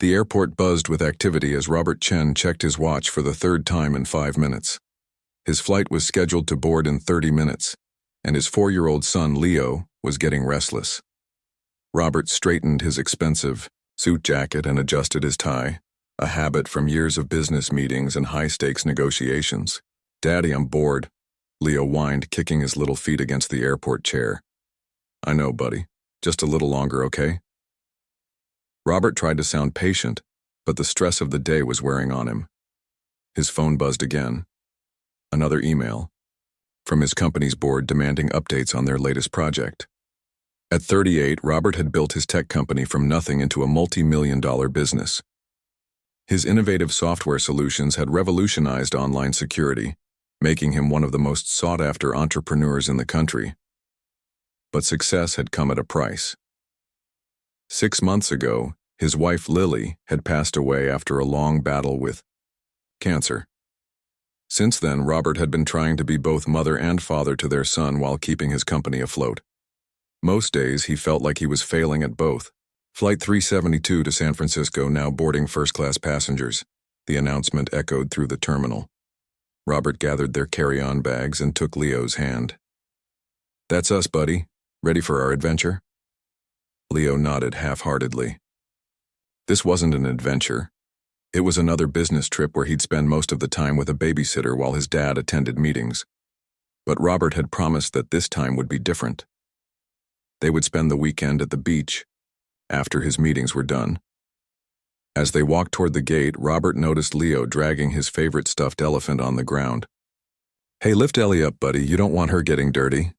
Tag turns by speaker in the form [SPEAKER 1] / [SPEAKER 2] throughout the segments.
[SPEAKER 1] The airport buzzed with activity as Robert Chen checked his watch for the third time in 5 minutes. His flight was scheduled to board in 30 minutes, and his 4-year-old son, Leo, was getting restless. Robert straightened his expensive suit jacket and adjusted his tie, a habit from years of business meetings and high-stakes negotiations. "Daddy, I'm bored," Leo whined, kicking his little feet against the airport chair. "I know, buddy. Just a little longer, okay?" Robert tried to sound patient, but the stress of the day was wearing on him. His phone buzzed again. Another email from his company's board demanding updates on their latest project. At 38, Robert had built his tech company from nothing into a multi-million-dollar business. His innovative software solutions had revolutionized online security, making him one of the most sought-after entrepreneurs in the country. But success had come at a price. 6 months ago, his wife Lily had passed away after a long battle with cancer. Since then, Robert had been trying to be both mother and father to their son while keeping his company afloat. Most days, he felt like he was failing at both. Flight 372 to San Francisco now boarding first-class passengers, the announcement echoed through the terminal. Robert gathered their carry-on bags and took Leo's hand. "That's us, buddy. Ready for our adventure?" Leo nodded half-heartedly. This wasn't an adventure. It was another business trip where he'd spend most of the time with a babysitter while his dad attended meetings. But Robert had promised that this time would be different. They would spend the weekend at the beach, after his meetings were done. As they walked toward the gate, Robert noticed Leo dragging his favorite stuffed elephant on the ground. "Hey, lift Ellie up, buddy. You don't want her getting dirty."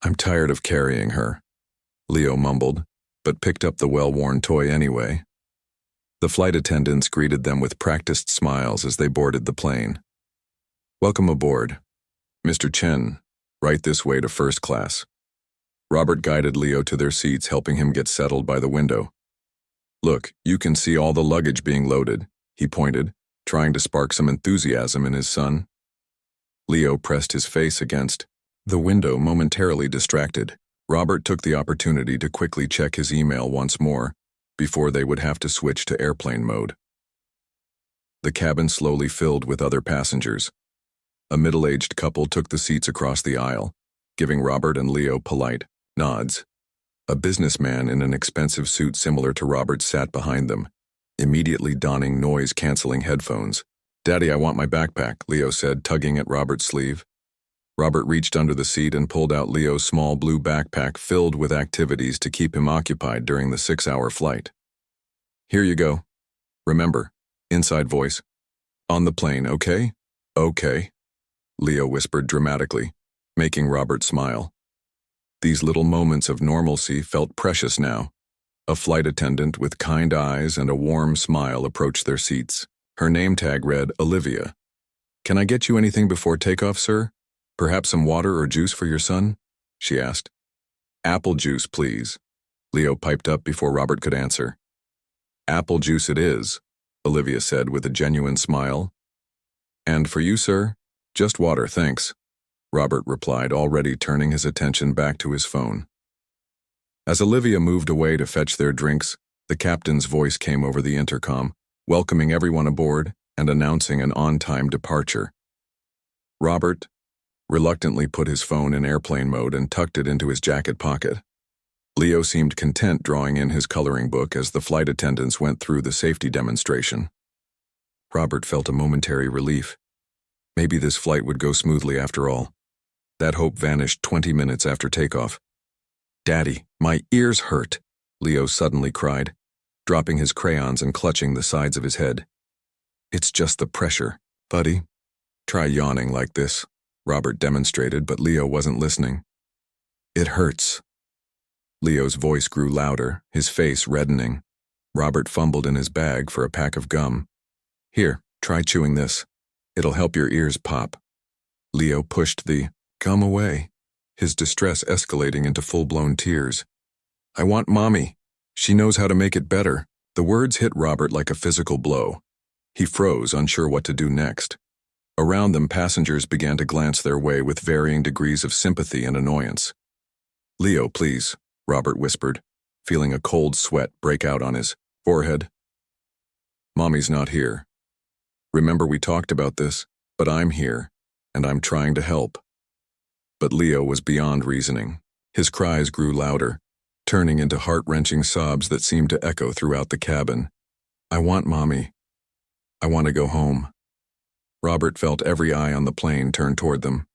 [SPEAKER 1] "I'm tired of carrying her," Leo mumbled, but picked up the well-worn toy anyway. The flight attendants greeted them with practiced smiles as they boarded the plane. "Welcome aboard, Mr. Chen. Right this way to first class." Robert guided Leo to their seats, helping him get settled by the window. "Look, you can see all the luggage being loaded," he pointed, trying to spark some enthusiasm in his son. Leo pressed his face against the window, momentarily distracted. Robert took the opportunity to quickly check his email once more, before they would have to switch to airplane mode. The cabin slowly filled with other passengers. A middle-aged couple took the seats across the aisle, giving Robert and Leo polite nods. A businessman in an expensive suit similar to Robert's sat behind them, immediately donning noise-canceling headphones. "Daddy, I want my backpack," Leo said, tugging at Robert's sleeve. Robert reached under the seat and pulled out Leo's small blue backpack filled with activities to keep him occupied during the 6-hour flight. "Here you go. Remember," inside voice. "On the plane, okay?" "Okay," Leo whispered dramatically, making Robert smile. These little moments of normalcy felt precious now. A flight attendant with kind eyes and a warm smile approached their seats. Her name tag read, "Olivia." "Can I get you anything before takeoff, sir? Perhaps some water or juice for your son?" she asked. "Apple juice, please," Leo piped up before Robert could answer. "Apple juice it is," Olivia said with a genuine smile. "And for you, sir? Just water, thanks," Robert replied, already turning his attention back to his phone. As Olivia moved away to fetch their drinks, the captain's voice came over the intercom, welcoming everyone aboard and announcing an on-time departure. Robert reluctantly put his phone in airplane mode and tucked it into his jacket pocket. Leo seemed content drawing in his coloring book as the flight attendants went through the safety demonstration. Robert felt a momentary relief. Maybe this flight would go smoothly after all. That hope vanished 20 minutes after takeoff. "Daddy, my ears hurt," Leo suddenly cried, dropping his crayons and clutching the sides of his head. "It's just the pressure, buddy. Try yawning like this," Robert demonstrated, but Leo wasn't listening. "It hurts." Leo's voice grew louder, his face reddening. Robert fumbled in his bag for a pack of gum. "Here, try chewing this. It'll help your ears pop." Leo pushed the gum away, his distress escalating into full-blown tears. "I want Mommy. She knows how to make it better." The words hit Robert like a physical blow. He froze, unsure what to do next. Around them, passengers began to glance their way with varying degrees of sympathy and annoyance. "Leo, please," Robert whispered, feeling a cold sweat break out on his Forehead. Mommy's not here. Remember we talked about this, but I'm here, and I'm trying to help. But Leo was beyond reasoning. His cries grew louder, turning into heart-wrenching sobs that seemed to echo throughout the cabin. I want Mommy. I want to go home. Robert felt every eye on the plane turn toward them.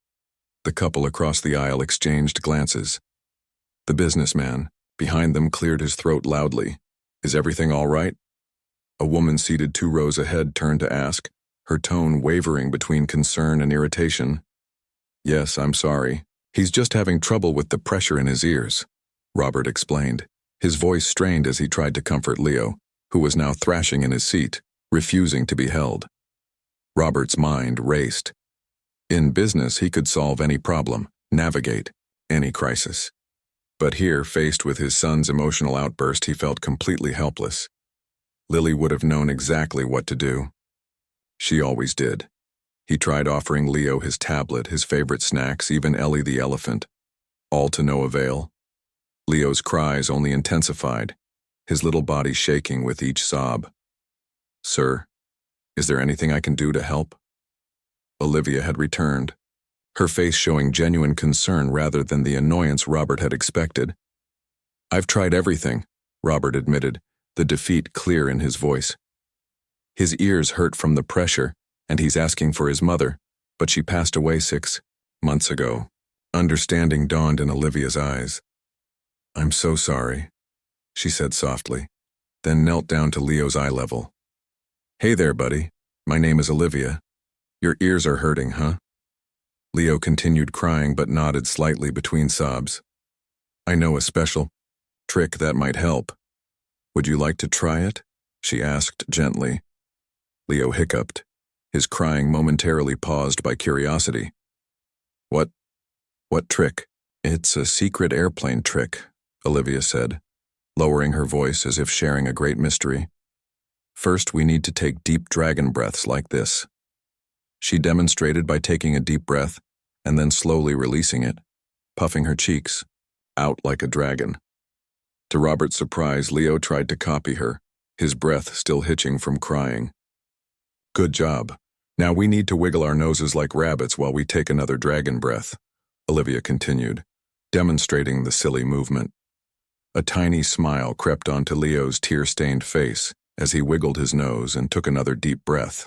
[SPEAKER 1] The couple across the aisle exchanged glances. The businessman, behind them, cleared his throat loudly. Is everything all right? A woman seated 2 rows ahead turned to ask, her tone wavering between concern and irritation. Yes, I'm sorry. He's just having trouble with the pressure in his ears, Robert explained. His voice strained as he tried to comfort Leo, who was now thrashing in his seat, refusing to be held. Robert's mind raced. In business, he could solve any problem, navigate any crisis. But here, faced with his son's emotional outburst, he felt completely helpless. Lily would have known exactly what to do. She always did. He tried offering Leo his tablet, his favorite snacks, even Ellie the elephant. All to no avail. Leo's cries only intensified, his little body shaking with each sob. Sir, is there anything I can do to help? Olivia had returned, her face showing genuine concern rather than the annoyance Robert had expected. I've tried everything, Robert admitted, the defeat clear in his voice. His ears hurt from the pressure, and he's asking for his mother, but she passed away 6 months ago. Understanding dawned in Olivia's eyes. I'm so sorry, she said softly, then knelt down to Leo's eye level. Hey there, buddy. My name is Olivia. Your ears are hurting, huh? Leo continued crying but nodded slightly between sobs. I know a special trick that might help. Would you like to try it? She asked gently. Leo hiccuped, his crying momentarily paused by curiosity. What trick? It's a secret airplane trick, Olivia said, lowering her voice as if sharing a great mystery. First, we need to take deep dragon breaths like this. She demonstrated by taking a deep breath and then slowly releasing it, puffing her cheeks, out like a dragon. To Robert's surprise, Leo tried to copy her, his breath still hitching from crying. Good job. Now we need to wiggle our noses like rabbits while we take another dragon breath, Olivia continued, demonstrating the silly movement. A tiny smile crept onto Leo's tear-stained face as he wiggled his nose and took another deep breath.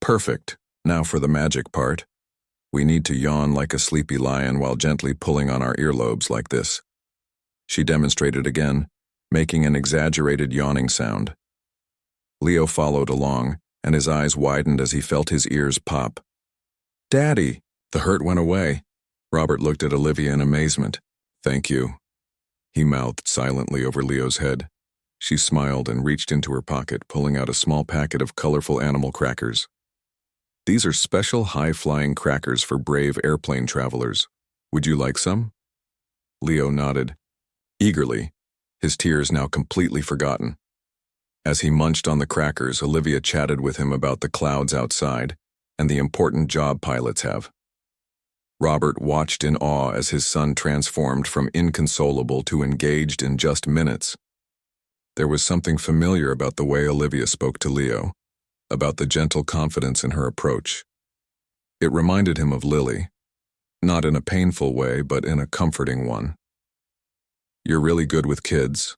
[SPEAKER 1] Perfect. Now for the magic part. We need to yawn like a sleepy lion while gently pulling on our earlobes like this. She demonstrated again, making an exaggerated yawning sound. Leo followed along, and his eyes widened as he felt his ears pop. Daddy! The hurt went away. Robert looked at Olivia in amazement. Thank you, he mouthed silently over Leo's head. She smiled and reached into her pocket, pulling out a small packet of colorful animal crackers. These are special high-flying crackers for brave airplane travelers. Would you like some? Leo nodded, eagerly, his tears now completely forgotten. As he munched on the crackers, Olivia chatted with him about the clouds outside and the important job pilots have. Robert watched in awe as his son transformed from inconsolable to engaged in just minutes. There was something familiar about the way Olivia spoke to Leo, about the gentle confidence in her approach. It reminded him of Lily, not in a painful way, but in a comforting one. You're really good with kids,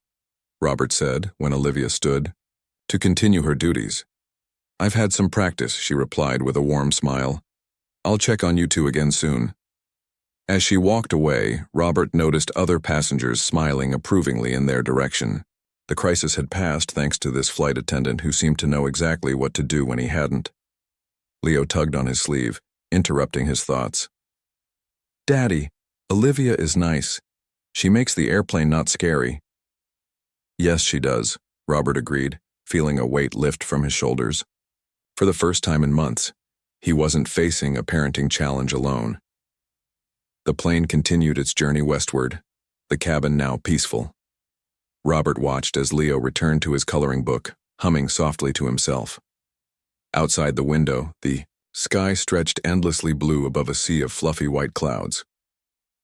[SPEAKER 1] Robert said when Olivia stood to continue her duties. I've had some practice, she replied with a warm smile. I'll check on you two again soon. As she walked away, Robert noticed other passengers smiling approvingly in their direction. The crisis had passed thanks to this flight attendant who seemed to know exactly what to do when he hadn't. Leo tugged on his sleeve, interrupting his thoughts. Daddy, Olivia is nice. She makes the airplane not scary. Yes, she does, Robert agreed, feeling a weight lift from his shoulders. For the first time in months, he wasn't facing a parenting challenge alone. The plane continued its journey westward, the cabin now peaceful. Robert watched as Leo returned to his coloring book, humming softly to himself. Outside the window, the sky stretched endlessly blue above a sea of fluffy white clouds.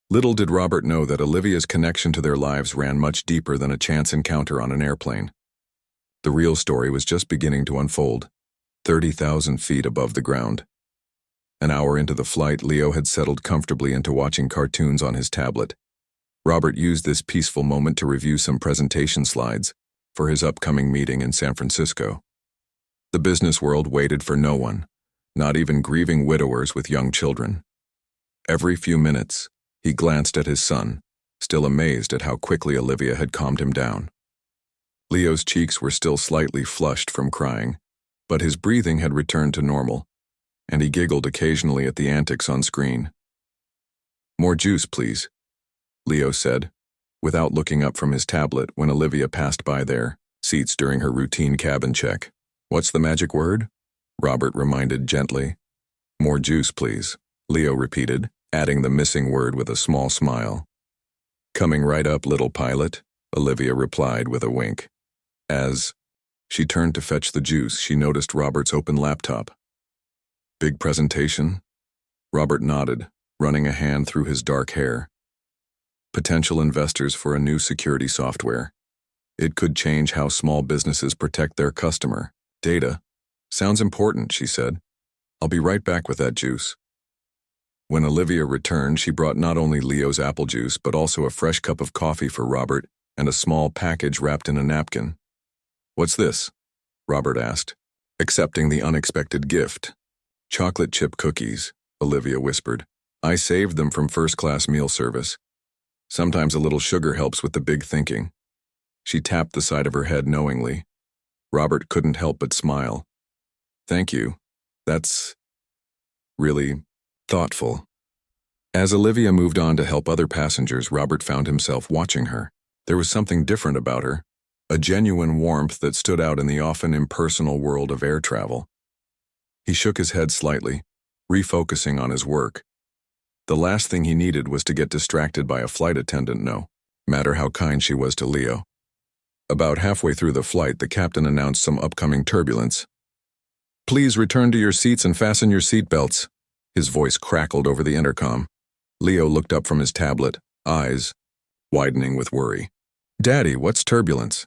[SPEAKER 1] Little did Robert know that Olivia's connection to their lives ran much deeper than a chance encounter on an airplane. The real story was just beginning to unfold, 30,000 feet above the ground. An hour into the flight, Leo had settled comfortably into watching cartoons on his tablet. Robert used this peaceful moment to review some presentation slides for his upcoming meeting in San Francisco. The business world waited for no one, not even grieving widowers with young children. Every few minutes, he glanced at his son, still amazed at how quickly Olivia had calmed him down. Leo's cheeks were still slightly flushed from crying, but his breathing had returned to normal, and he giggled occasionally at the antics on screen. "More juice, please," Leo said, without looking up from his tablet when Olivia passed by their seats during her routine cabin check. "What's the magic word?" Robert reminded gently. "More juice, please," Leo repeated, adding the missing word with a small smile. "Coming right up, little pilot," Olivia replied with a wink. As she turned to fetch the juice, she noticed Robert's open laptop. "Big presentation?" Robert nodded, running a hand through his dark hair. "Potential investors for a new security software. It could change how small businesses protect their customer data. Sounds important," she said. "I'll be right back with that juice." When Olivia returned, she brought not only Leo's apple juice but also a fresh cup of coffee for Robert and a small package wrapped in a napkin. "What's this?" Robert asked, accepting the unexpected gift. "Chocolate chip cookies," Olivia whispered. "I saved them from first-class meal service. Sometimes a little sugar helps with the big thinking." She tapped the side of her head knowingly. Robert couldn't help but smile. "Thank you. That's really thoughtful." As Olivia moved on to help other passengers, Robert found himself watching her. There was something different about her, a genuine warmth that stood out in the often impersonal world of air travel. He shook his head slightly, refocusing on his work. The last thing he needed was to get distracted by a flight attendant, no matter how kind she was to Leo. About halfway through the flight, the captain announced some upcoming turbulence. "Please return to your seats and fasten your seatbelts." His voice crackled over the intercom. Leo looked up from his tablet, eyes widening with worry. "Daddy, what's turbulence?"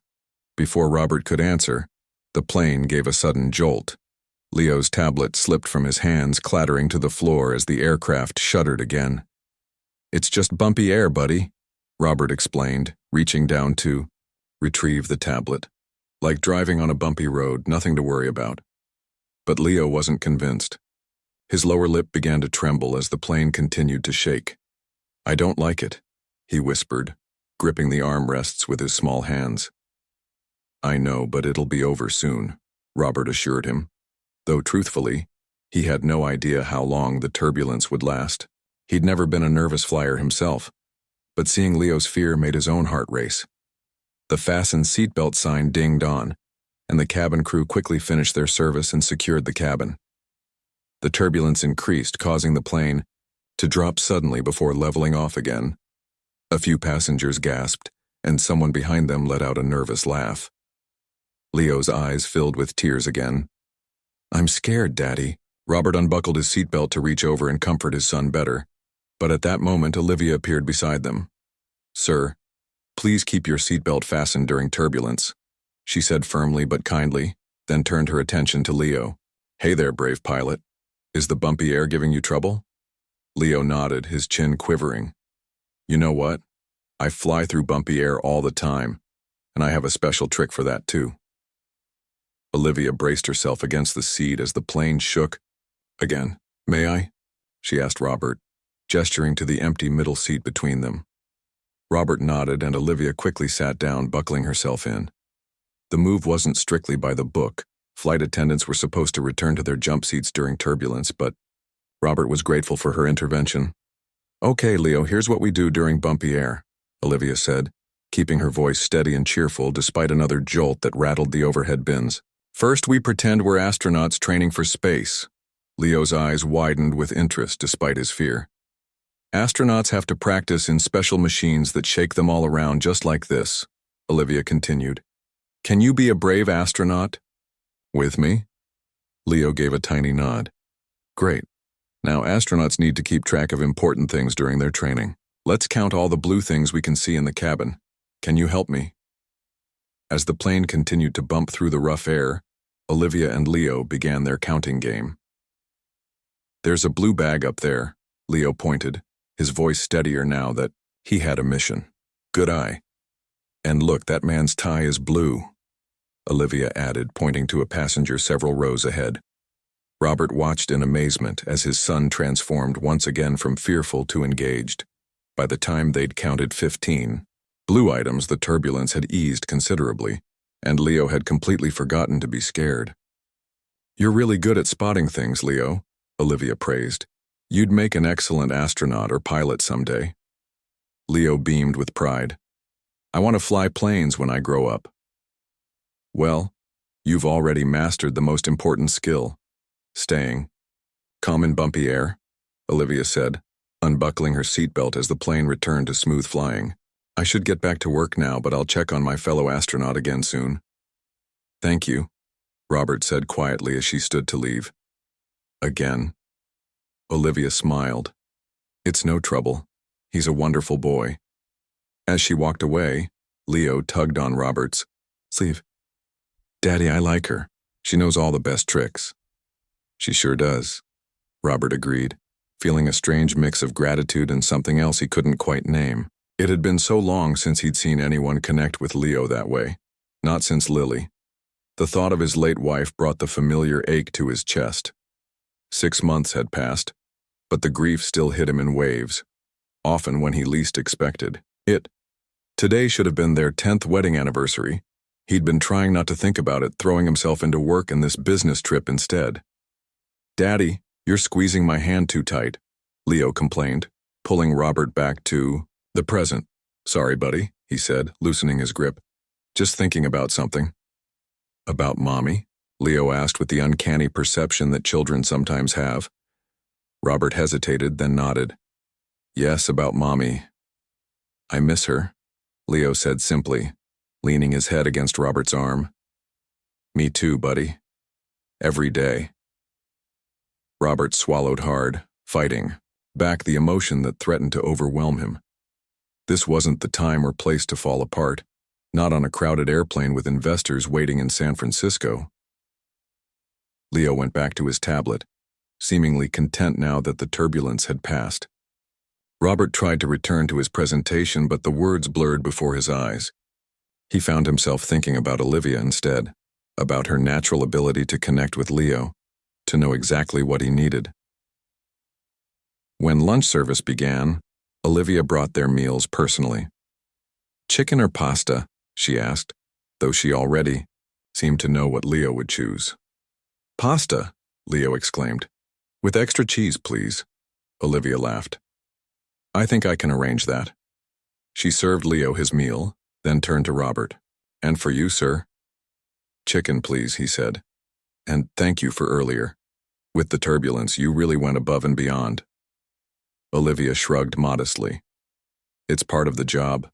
[SPEAKER 1] Before Robert could answer, the plane gave a sudden jolt. Leo's tablet slipped from his hands, clattering to the floor as the aircraft shuddered again. "It's just bumpy air, buddy," Robert explained, reaching down to retrieve the tablet. "Like driving on a bumpy road, nothing to worry about." But Leo wasn't convinced. His lower lip began to tremble as the plane continued to shake. "I don't like it," he whispered, gripping the armrests with his small hands. "I know, but it'll be over soon," Robert assured him, though truthfully, he had no idea how long the turbulence would last. He'd never been a nervous flyer himself, but seeing Leo's fear made his own heart race. The fasten seatbelt sign dinged on, and the cabin crew quickly finished their service and secured the cabin. The turbulence increased, causing the plane to drop suddenly before leveling off again. A few passengers gasped, and someone behind them let out a nervous laugh. Leo's eyes filled with tears again. "I'm scared, Daddy." Robert unbuckled his seatbelt to reach over and comfort his son better, but at that moment Olivia appeared beside them. "Sir, please keep your seatbelt fastened during turbulence," she said firmly but kindly, then turned her attention to Leo. "Hey there, brave pilot. Is the bumpy air giving you trouble?" Leo nodded, his chin quivering. "You know what? I fly through bumpy air all the time, and I have a special trick for that too." Olivia braced herself against the seat as the plane shook again. "May I?" she asked Robert, gesturing to the empty middle seat between them. Robert nodded, and Olivia quickly sat down, buckling herself in. The move wasn't strictly by the book. Flight attendants were supposed to return to their jump seats during turbulence, but Robert was grateful for her intervention. "Okay, Leo, here's what we do during bumpy air," Olivia said, keeping her voice steady and cheerful despite another jolt that rattled the overhead bins. "First, we pretend we're astronauts training for space." Leo's eyes widened with interest despite his fear. "Astronauts have to practice in special machines that shake them all around just like this," Olivia continued. "Can you be a brave astronaut?" "With me?" Leo gave a tiny nod. "Great. Now astronauts need to keep track of important things during their training. Let's count all the blue things we can see in the cabin. Can you help me?" As the plane continued to bump through the rough air, Olivia and Leo began their counting game. "There's a blue bag up there," Leo pointed, his voice steadier now that he had a mission. "Good eye. And look, that man's tie is blue," Olivia added, pointing to a passenger several rows ahead. Robert watched in amazement as his son transformed once again from fearful to engaged. By the time they'd counted 15 blue items, the turbulence had eased considerably, and Leo had completely forgotten to be scared. "You're really good at spotting things, Leo," Olivia praised. "You'd make an excellent astronaut or pilot someday." Leo beamed with pride. "I want to fly planes when I grow up." "Well, you've already mastered the most important skill, staying calm in bumpy air," Olivia said, unbuckling her seatbelt as the plane returned to smooth flying. "I should get back to work now, but I'll check on my fellow astronaut again soon." "Thank you," Robert said quietly as she stood to leave. "Again?" Olivia smiled. "It's no trouble. He's a wonderful boy." As she walked away, Leo tugged on Robert's sleeve. "Daddy, I like her. She knows all the best tricks." "She sure does," Robert agreed, feeling a strange mix of gratitude and something else he couldn't quite name. It had been so long since he'd seen anyone connect with Leo that way, not since Lily. The thought of his late wife brought the familiar ache to his chest. 6 months had passed, but the grief still hit him in waves, often when he least expected it. Today should have been their 10th wedding anniversary. He'd been trying not to think about it, throwing himself into work and this business trip instead. "Daddy, you're squeezing my hand too tight," Leo complained, pulling Robert back to the present. "Sorry, buddy," he said, loosening his grip. "Just thinking about something." "About Mommy?" Leo asked with the uncanny perception that children sometimes have. Robert hesitated, then nodded. "Yes, about Mommy. I miss her," Leo said simply, leaning his head against Robert's arm. "Me too, buddy. Every day." Robert swallowed hard, fighting back the emotion that threatened to overwhelm him. This wasn't the time or place to fall apart, not on a crowded airplane with investors waiting in San Francisco. Leo went back to his tablet, seemingly content now that the turbulence had passed. Robert tried to return to his presentation, but the words blurred before his eyes. He found himself thinking about Olivia instead, about her natural ability to connect with Leo, to know exactly what he needed. When lunch service began, Olivia brought their meals personally. "Chicken or pasta?" she asked, though she already seemed to know what Leo would choose. "Pasta," Leo exclaimed. "With extra cheese, please," Olivia laughed. "I think I can arrange that." She served Leo his meal, then turned to Robert. "And for you, sir?" "Chicken, please," he said. "And thank you for earlier. With the turbulence, you really went above and beyond." Olivia shrugged modestly. "It's part of the job.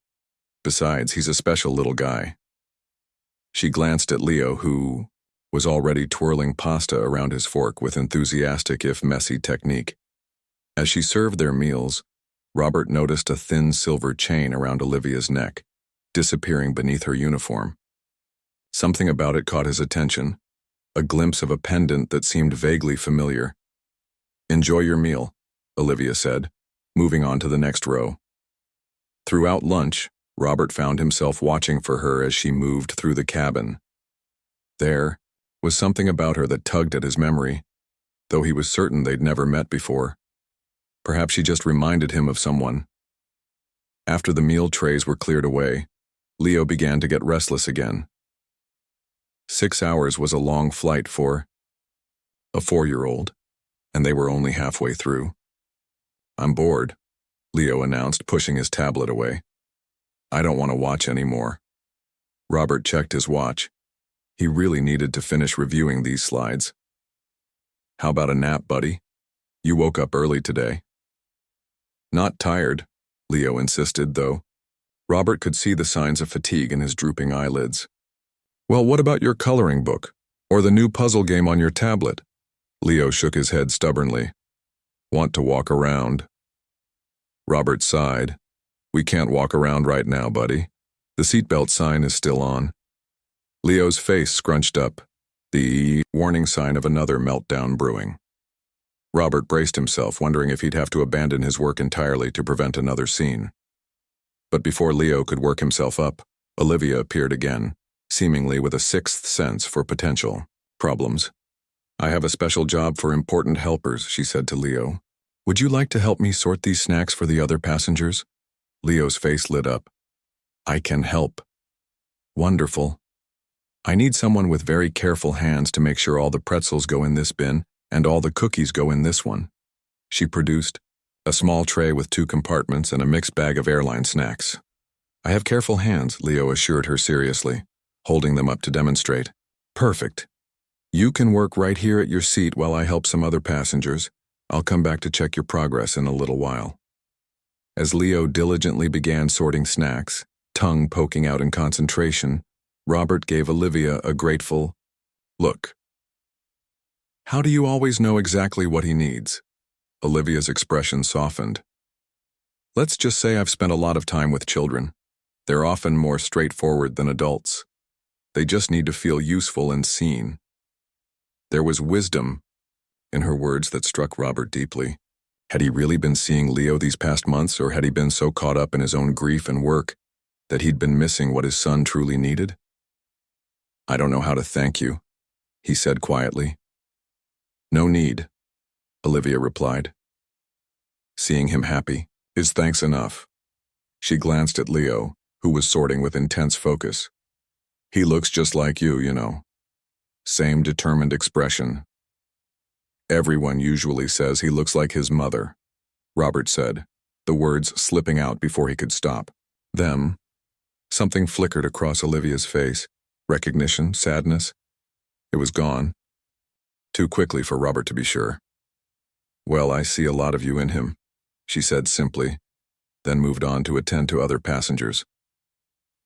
[SPEAKER 1] Besides, he's a special little guy." She glanced at Leo, who was already twirling pasta around his fork with enthusiastic if messy technique. As she served their meals, Robert noticed a thin silver chain around Olivia's neck, disappearing beneath her uniform. Something about it caught his attention, a glimpse of a pendant that seemed vaguely familiar. "Enjoy your meal," Olivia said, moving on to the next row. Throughout lunch, Robert found himself watching for her as she moved through the cabin. There was something about her that tugged at his memory, though he was certain they'd never met before. Perhaps she just reminded him of someone. After the meal trays were cleared away, Leo began to get restless again. 6 hours was a long flight for a 4-year-old, and they were only halfway through. "I'm bored," Leo announced, pushing his tablet away. "I don't want to watch anymore." Robert checked his watch. He really needed to finish reviewing these slides. "How about a nap, buddy? You woke up early today." "Not tired," Leo insisted, though Robert could see the signs of fatigue in his drooping eyelids. "Well, what about your coloring book? Or the new puzzle game on your tablet?" Leo shook his head stubbornly. "Want to walk around." Robert sighed. "We can't walk around right now, buddy. The seatbelt sign is still on." Leo's face scrunched up, the warning sign of another meltdown brewing. Robert braced himself, wondering if he'd have to abandon his work entirely to prevent another scene. But before Leo could work himself up, Olivia appeared again, seemingly with a sixth sense for potential problems. "I have a special job for important helpers," she said to Leo. "Would you like to help me sort these snacks for the other passengers?" Leo's face lit up. "I can help." "Wonderful. I need someone with very careful hands to make sure all the pretzels go in this bin and all the cookies go in this one." She produced a small tray with 2 compartments and a mixed bag of airline snacks. "I have careful hands," Leo assured her seriously, holding them up to demonstrate. "Perfect. You can work right here at your seat while I help some other passengers. I'll come back to check your progress in a little while." As Leo diligently began sorting snacks, tongue poking out in concentration, Robert gave Olivia a grateful look. "How do you always know exactly what he needs?" Olivia's expression softened. "Let's just say I've spent a lot of time with children. They're often more straightforward than adults. They just need to feel useful and seen." There was wisdom in her words that struck Robert deeply. Had he really been seeing Leo these past months, or had he been so caught up in his own grief and work that he'd been missing what his son truly needed? "I don't know how to thank you," he said quietly. "No need," Olivia replied. Seeing him happy is thanks enough. She glanced at Leo, who was sorting with intense focus. "He looks just like you, you know. Same determined expression." "Everyone usually says he looks like his mother," Robert said, the words slipping out before he could stop. "Them." Something flickered across Olivia's face. Recognition, sadness. It was gone. Too quickly for Robert to be sure. "Well, I see a lot of you in him," she said simply, then moved on to attend to other passengers.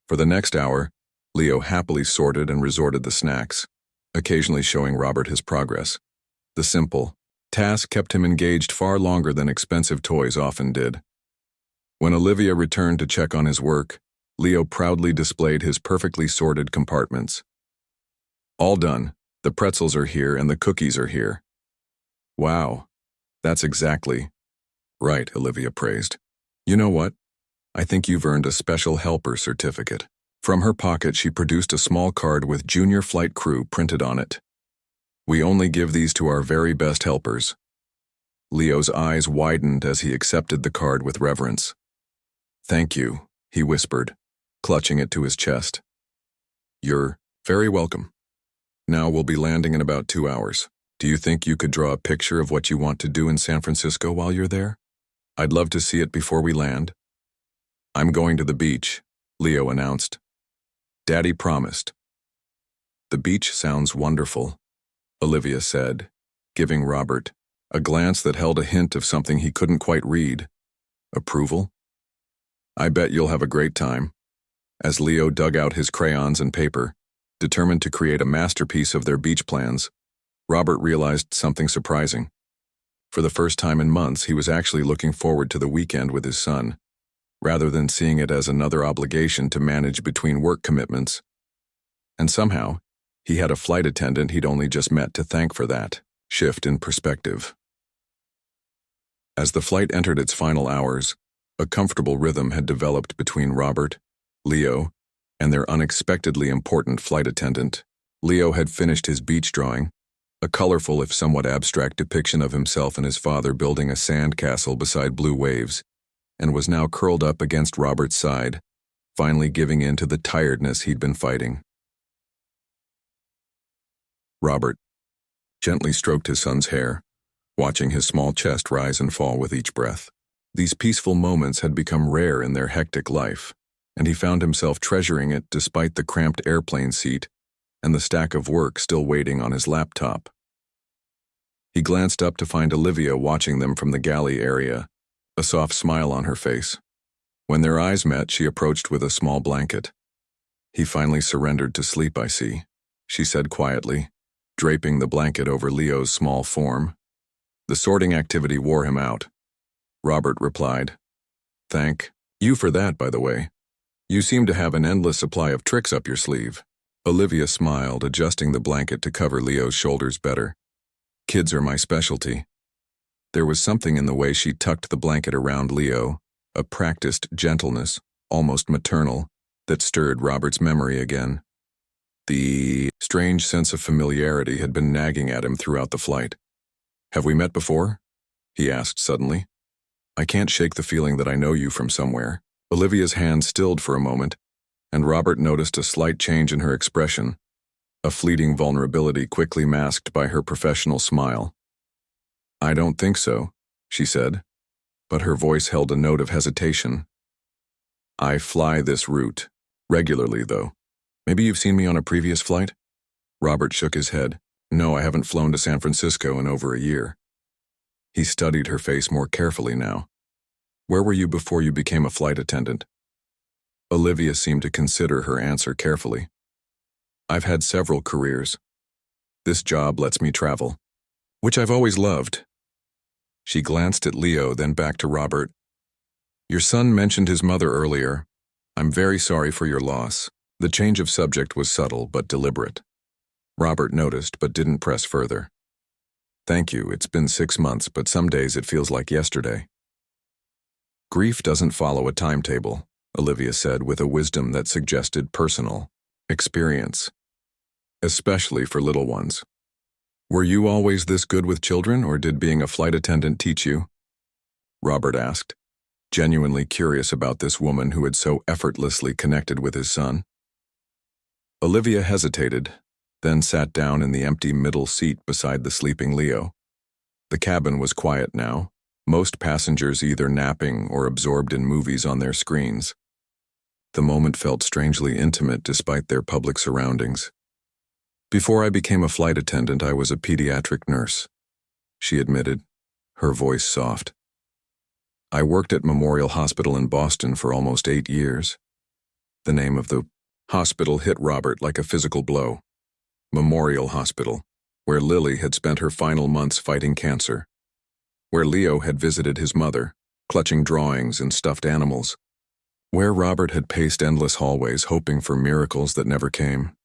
[SPEAKER 1] For the next hour, Leo happily sorted and resorted the snacks, occasionally showing Robert his progress. The simple task kept him engaged far longer than expensive toys often did. When Olivia returned to check on his work, Leo proudly displayed his perfectly sorted compartments. "All done. The pretzels are here and the cookies are here." "Wow, that's exactly right," Olivia praised. "You know what? I think you've earned a special helper certificate." From her pocket, she produced a small card with Junior Flight Crew printed on it. "We only give these to our very best helpers." Leo's eyes widened as he accepted the card with reverence. "Thank you," he whispered, clutching it to his chest. "You're very welcome. Now we'll be landing in about 2 hours. Do you think you could draw a picture of what you want to do in San Francisco while you're there? I'd love to see it before we land." "I'm going to the beach," Leo announced. "Daddy promised." "The beach sounds wonderful," Olivia said, giving Robert a glance that held a hint of something he couldn't quite read. Approval? "I bet you'll have a great time." As Leo dug out his crayons and paper, determined to create a masterpiece of their beach plans, Robert realized something surprising. For the first time in months, he was actually looking forward to the weekend with his son, rather than seeing it as another obligation to manage between work commitments. And somehow, he had a flight attendant he'd only just met to thank for that shift in perspective. As the flight entered its final hours, a comfortable rhythm had developed between Robert, Leo, and their unexpectedly important flight attendant. Leo had finished his beach drawing, a colorful if somewhat abstract depiction of himself and his father building a sand castle beside blue waves, and was now curled up against Robert's side, finally giving in to the tiredness he'd been fighting. Robert gently stroked his son's hair, watching his small chest rise and fall with each breath. These peaceful moments had become rare in their hectic life, and he found himself treasuring it despite the cramped airplane seat and the stack of work still waiting on his laptop. He glanced up to find Olivia watching them from the galley area, a soft smile on her face. When their eyes met, she approached with a small blanket. "He finally surrendered to sleep, I see," she said quietly, draping the blanket over Leo's small form. "The sorting activity wore him out," Robert replied. "Thank you for that, by the way. You seem to have an endless supply of tricks up your sleeve." Olivia smiled, adjusting the blanket to cover Leo's shoulders better. Kids are my specialty. There was something in the way she tucked the blanket around Leo, a practiced gentleness, almost maternal, that stirred Robert's memory again. The strange sense of familiarity had been nagging at him throughout the flight. "Have we met before?" he asked suddenly. "I can't shake the feeling that I know you from somewhere." Olivia's hand stilled for a moment, and Robert noticed a slight change in her expression, a fleeting vulnerability quickly masked by her professional smile. "I don't think so," she said, but her voice held a note of hesitation. "I fly this route, regularly though. Maybe you've seen me on a previous flight?" Robert shook his head. "No, I haven't flown to San Francisco in over a year." He studied her face more carefully now. "Where were you before you became a flight attendant?" Olivia seemed to consider her answer carefully. "I've had several careers. This job lets me travel, which I've always loved." She glanced at Leo, then back to Robert. "Your son mentioned his mother earlier. I'm very sorry for your loss." The change of subject was subtle but deliberate. Robert noticed but didn't press further. "Thank you, it's been 6 months, but some days it feels like yesterday." "Grief doesn't follow a timetable," Olivia said with a wisdom that suggested personal experience, especially for little ones. "Were you always this good with children, or did being a flight attendant teach you?" Robert asked, genuinely curious about this woman who had so effortlessly connected with his son. Olivia hesitated, then sat down in the empty middle seat beside the sleeping Leo. The cabin was quiet now, most passengers either napping or absorbed in movies on their screens. The moment felt strangely intimate despite their public surroundings. "Before I became a flight attendant, I was a pediatric nurse," she admitted, her voice soft. "I worked at Memorial Hospital in Boston for almost 8 years. The name of the hospital hit Robert like a physical blow. Memorial Hospital, where Lily had spent her final months fighting cancer. Where Leo had visited his mother, clutching drawings and stuffed animals. Where Robert had paced endless hallways hoping for miracles that never came.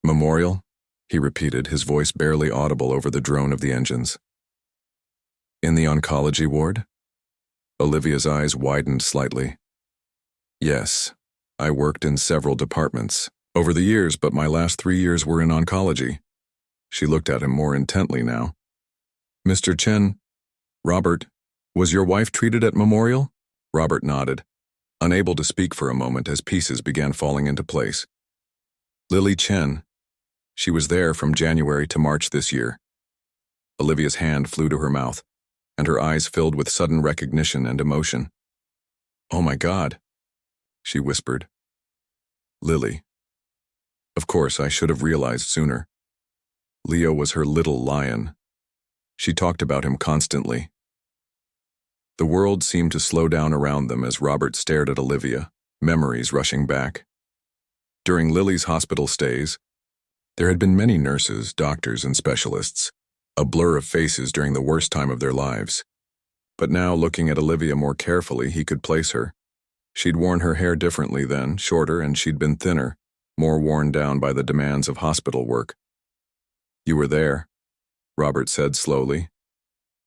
[SPEAKER 1] "Memorial?" he repeated, his voice barely audible over the drone of the engines. "In the oncology ward?" Olivia's eyes widened slightly. "Yes, I worked in several departments over the years, but my last 3 years were in oncology." She looked at him more intently now. "Mr. Chen, Robert, was your wife treated at Memorial?" Robert nodded, unable to speak for a moment as pieces began falling into place. "Lily Chen. She was there from January to March this year." Olivia's hand flew to her mouth, and her eyes filled with sudden recognition and emotion. "Oh my God," she whispered. "Lily. Of course, I should have realized sooner. Leo was her little lion. She talked about him constantly." The world seemed to slow down around them as Robert stared at Olivia, memories rushing back. During Lily's hospital stays, there had been many nurses, doctors, and specialists, a blur of faces during the worst time of their lives. But now, looking at Olivia more carefully, he could place her. She'd worn her hair differently then, shorter, and she'd been thinner, more worn down by the demands of hospital work. "You were there," Robert said slowly.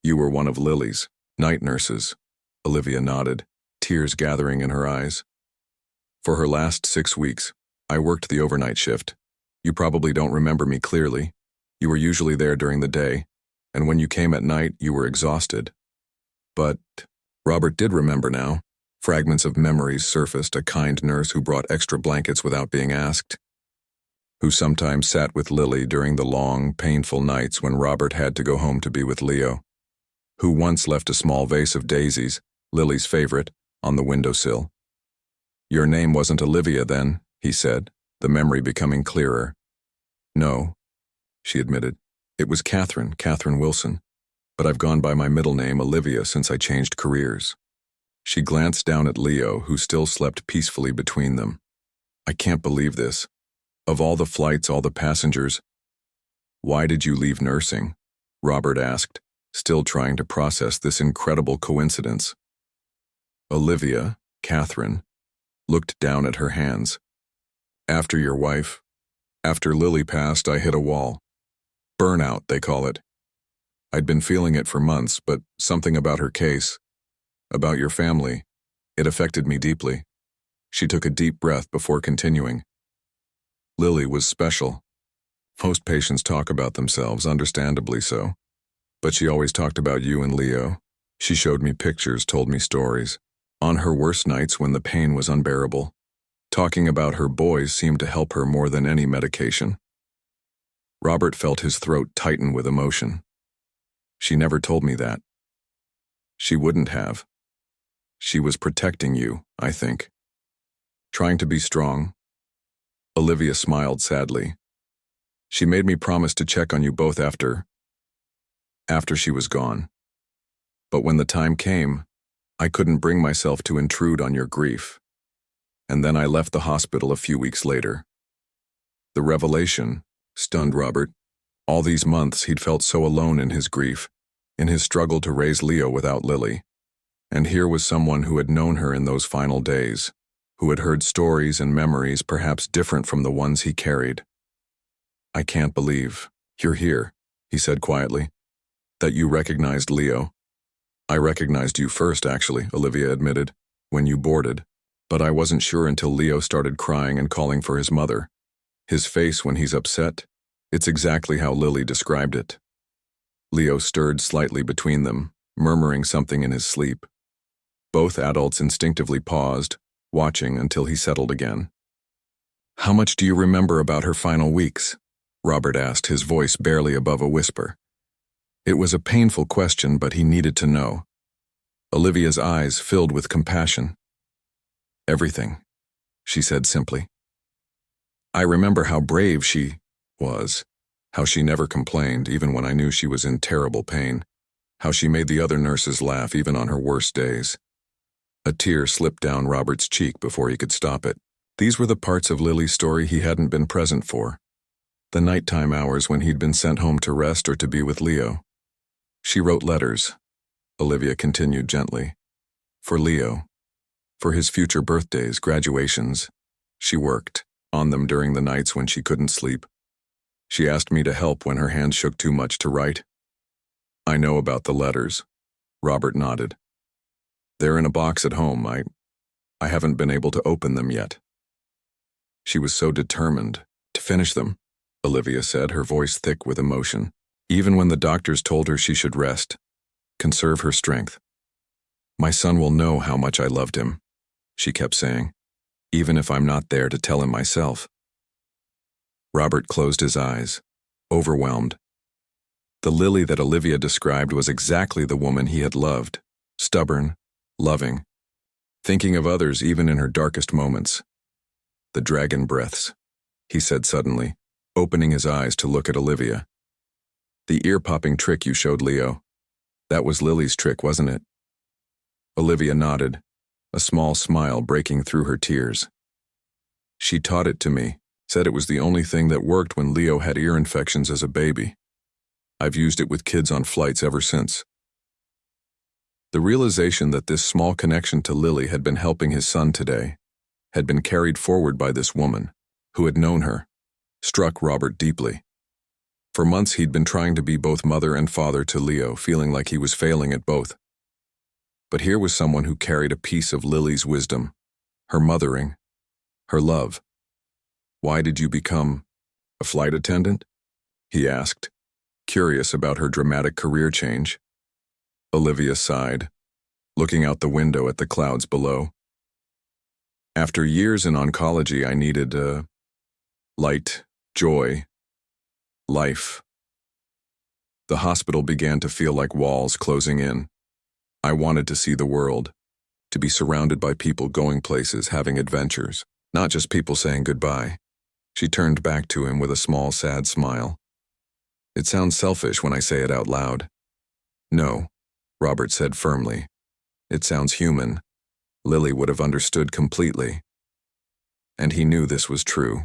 [SPEAKER 1] "You were one of Lily's night nurses." Olivia nodded, tears gathering in her eyes. "For her last 6 weeks, I worked the overnight shift. You probably don't remember me clearly. You were usually there during the day, and when you came at night, you were exhausted." But Robert did remember now. Fragments of memories surfaced, a kind nurse who brought extra blankets without being asked, who sometimes sat with Lily during the long, painful nights when Robert had to go home to be with Leo, who once left a small vase of daisies, Lily's favorite, on the windowsill. "Your name wasn't Olivia then," he said, the memory becoming clearer. "No," she admitted. "It was Catherine Wilson, but I've gone by my middle name, Olivia, since I changed careers." She glanced down at Leo, who still slept peacefully between them. "I can't believe this. Of all the flights, all the passengers." "Why did you leave nursing?" Robert asked, still trying to process this incredible coincidence. Catherine, looked down at her hands. "After your wife, After Lily passed, I hit a wall. Burnout, they call it. I'd been feeling it for months, but something about her case, about your family, it affected me deeply. She took a deep breath before continuing. Lily was special. Most patients talk about themselves, understandably so. But she always talked about you and Leo. She showed me pictures, told me stories. On her worst nights when the pain was unbearable, talking about her boys seemed to help her more than any medication. Robert felt his throat tighten with emotion. She never told me that. She wouldn't have. She was protecting you, I think. Trying to be strong. Olivia smiled sadly. She made me promise to check on you both after she was gone. But when the time came, I couldn't bring myself to intrude on your grief. And then I left the hospital a few weeks later. The revelation stunned Robert. All these months he'd felt so alone in his grief, in his struggle to raise Leo without Lily. And here was someone who had known her in those final days, who had heard stories and memories perhaps different from the ones he carried. I can't believe you're here, he said quietly, that you recognized Leo. I recognized you first, actually, Olivia admitted, when you boarded, but I wasn't sure until Leo started crying and calling for his mother. His face when he's upset, it's exactly how Lily described it. Leo stirred slightly between them, murmuring something in his sleep. Both adults instinctively paused, watching until he settled again. How much do you remember about her final weeks? Robert asked, his voice barely above a whisper. It was a painful question, but he needed to know. Olivia's eyes filled with compassion. Everything, she said simply. I remember how brave she was, how she never complained, even when I knew she was in terrible pain, how she made the other nurses laugh even on her worst days. A tear slipped down Robert's cheek before he could stop it. These were the parts of Lily's story he hadn't been present for. The nighttime hours when he'd been sent home to rest or to be with Leo. She wrote letters, Olivia continued gently, for Leo, for his future birthdays, graduations. She worked on them during the nights when she couldn't sleep. She asked me to help when her hands shook too much to write. I know about the letters, Robert nodded. They're in a box at home. I haven't been able to open them yet. She was so determined to finish them, Olivia said, her voice thick with emotion, even when the doctors told her she should rest, conserve her strength. My son will know how much I loved him, she kept saying, even if I'm not there to tell him myself. Robert closed his eyes, overwhelmed. The Lily that Olivia described was exactly the woman he had loved, stubborn, loving, thinking of others even in her darkest moments. The dragon breaths, he said suddenly, opening his eyes to look at Olivia. The ear-popping trick you showed Leo, that was Lily's trick, wasn't it? Olivia nodded, a small smile breaking through her tears. She taught it to me, said it was the only thing that worked when Leo had ear infections as a baby. I've used it with kids on flights ever since. The realization that this small connection to Lily had been helping his son today, had been carried forward by this woman, who had known her, struck Robert deeply. For months he'd been trying to be both mother and father to Leo, feeling like he was failing at both. But here was someone who carried a piece of Lily's wisdom, her mothering, her love. Why did you become a flight attendant? He asked, curious about her dramatic career change. Olivia sighed, looking out the window at the clouds below. After years in oncology, I needed light, joy, life. The hospital began to feel like walls closing in. I wanted to see the world, to be surrounded by people going places, having adventures, not just people saying goodbye. She turned back to him with a small, sad smile. It sounds selfish when I say it out loud. No, Robert said firmly. It sounds human. Lily would have understood completely. And he knew this was true.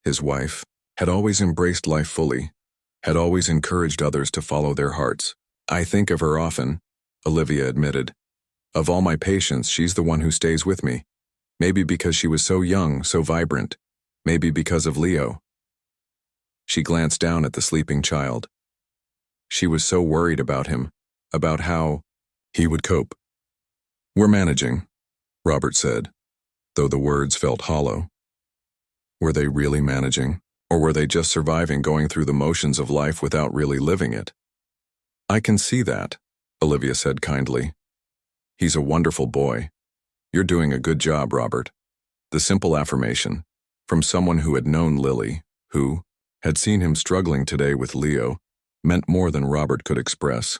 [SPEAKER 1] His wife had always embraced life fully, had always encouraged others to follow their hearts. I think of her often, Olivia admitted. Of all my patients, she's the one who stays with me. Maybe because she was so young, so vibrant. Maybe because of Leo. She glanced down at the sleeping child. She was so worried about him, about how he would cope. "We're managing," Robert said, though the words felt hollow. Were they really managing, or were they just surviving, going through the motions of life without really living it? "I can see that," Olivia said kindly. "He's a wonderful boy. You're doing a good job, Robert." The simple affirmation, from someone who had known Lily, who had seen him struggling today with Leo, meant more than Robert could express.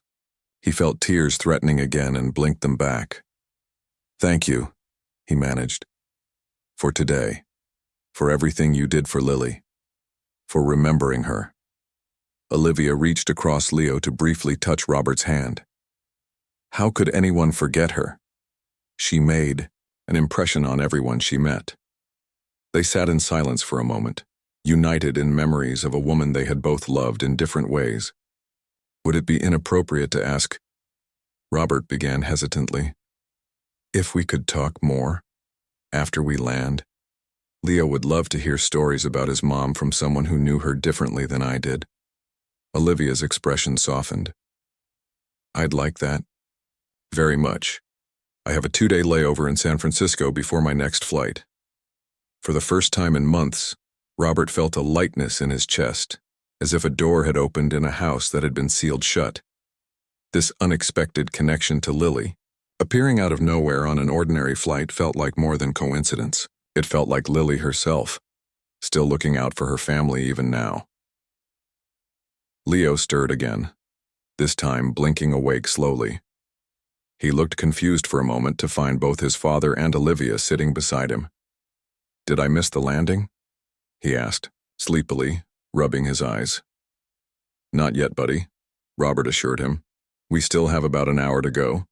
[SPEAKER 1] He felt tears threatening again and blinked them back. "Thank you," he managed. "For today. For everything you did for Lily. For remembering her." Olivia reached across Leo to briefly touch Robert's hand. How could anyone forget her? She made an impression on everyone she met. They sat in silence for a moment, united in memories of a woman they had both loved in different ways. "Would it be inappropriate to ask," Robert began hesitantly, "if we could talk more after we land? Leo would love to hear stories about his mom from someone who knew her differently than I did." Olivia's expression softened. "I'd like that. Very much. I have a 2-day layover in San Francisco before my next flight." For the first time in months, Robert felt a lightness in his chest, as if a door had opened in a house that had been sealed shut. This unexpected connection to Lily, appearing out of nowhere on an ordinary flight, felt like more than coincidence. It felt like Lily herself, still looking out for her family even now. Leo stirred again, this time blinking awake slowly. He looked confused for a moment to find both his father and Olivia sitting beside him. "Did I miss the landing?" he asked, sleepily, rubbing his eyes. "Not yet, buddy," Robert assured him. "We still have about an hour to go."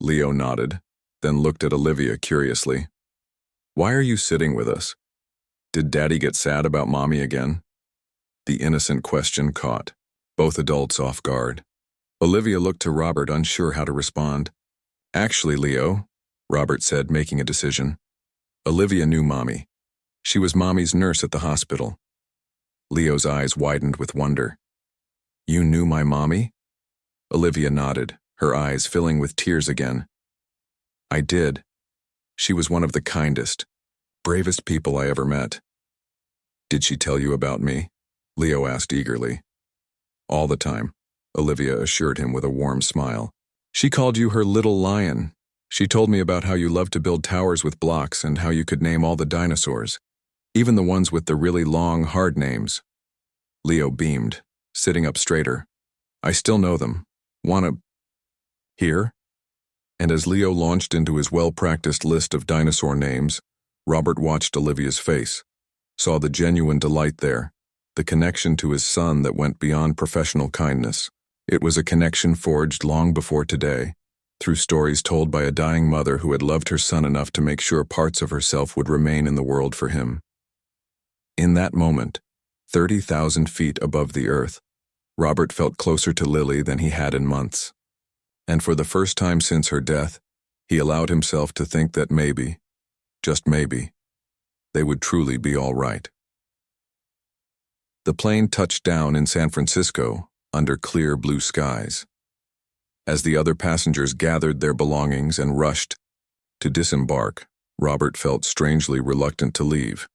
[SPEAKER 1] Leo nodded, then looked at Olivia curiously. "Why are you sitting with us? Did Daddy get sad about Mommy again?" The innocent question caught both adults off guard. Olivia looked to Robert, unsure how to respond. "Actually, Leo," Robert said, making a decision. "Olivia knew Mommy. She was Mommy's nurse at the hospital." Leo's eyes widened with wonder. "You knew my Mommy?" Olivia nodded, her eyes filling with tears again. "I did. She was one of the kindest, bravest people I ever met." "Did she tell you about me?" Leo asked eagerly. "All the time," Olivia assured him with a warm smile. "She called you her little lion. She told me about how you loved to build towers with blocks and how you could name all the dinosaurs, even the ones with the really long, hard names." Leo beamed, sitting up straighter. "I still know them. Wanna hear?" And as Leo launched into his well-practiced list of dinosaur names, Robert watched Olivia's face, saw the genuine delight there, the connection to his son that went beyond professional kindness. It was a connection forged long before today, through stories told by a dying mother who had loved her son enough to make sure parts of herself would remain in the world for him. In that moment, 30,000 feet above the earth, Robert felt closer to Lily than he had in months. And for the first time since her death, he allowed himself to think that maybe, just maybe, they would truly be all right. The plane touched down in San Francisco under clear blue skies. As the other passengers gathered their belongings and rushed to disembark, Robert felt strangely reluctant to leave.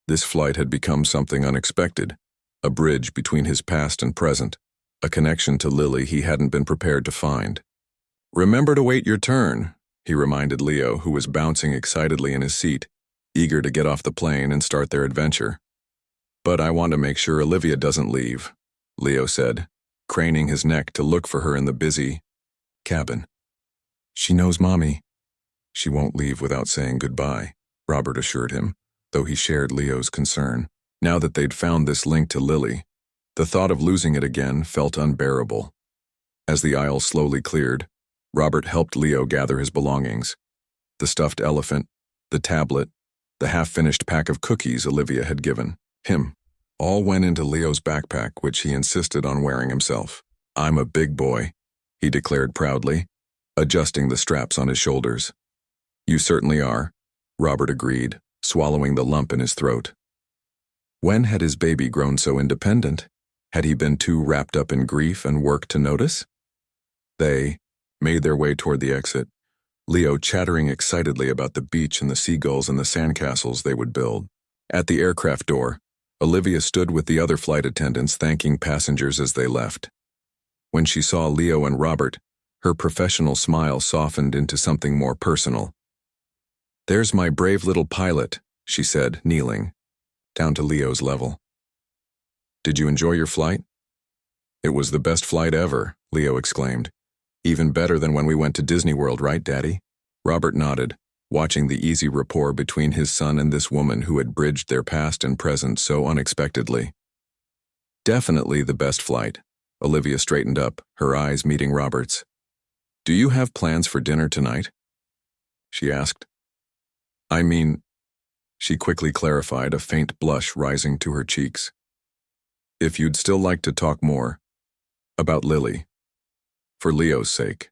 [SPEAKER 1] This flight had become something unexpected, a bridge between his past and present, a connection to Lily he hadn't been prepared to find. "Remember to wait your turn," he reminded Leo, who was bouncing excitedly in his seat, eager to get off the plane and start their adventure. "But I want to make sure Olivia doesn't leave," Leo said, craning his neck to look for her in the busy cabin. "She knows Mommy. She won't leave without saying goodbye," Robert assured him, though he shared Leo's concern. Now that they'd found this link to Lily, the thought of losing it again felt unbearable. As the aisle slowly cleared, Robert helped Leo gather his belongings. The stuffed elephant, the tablet, the half-finished pack of cookies Olivia had given him, all went into Leo's backpack, which he insisted on wearing himself. "I'm a big boy," he declared proudly, adjusting the straps on his shoulders. "You certainly are," Robert agreed, swallowing the lump in his throat. When had his baby grown so independent? Had he been too wrapped up in grief and work to notice? They made their way toward the exit, Leo chattering excitedly about the beach and the seagulls and the sandcastles they would build. At the aircraft door, Olivia stood with the other flight attendants thanking passengers as they left. When she saw Leo and Robert, her professional smile softened into something more personal. "There's my brave little pilot," she said, kneeling, down to Leo's level. "Did you enjoy your flight?" "It was the best flight ever," Leo exclaimed. "Even better than when we went to Disney World, right, Daddy?" Robert nodded, watching the easy rapport between his son and this woman who had bridged their past and present so unexpectedly. "Definitely the best flight." Olivia straightened up, her eyes meeting Robert's. "Do you have plans for dinner tonight?" she asked. "I mean," she quickly clarified, a faint blush rising to her cheeks. "If you'd still like to talk more about Lily, for Leo's sake."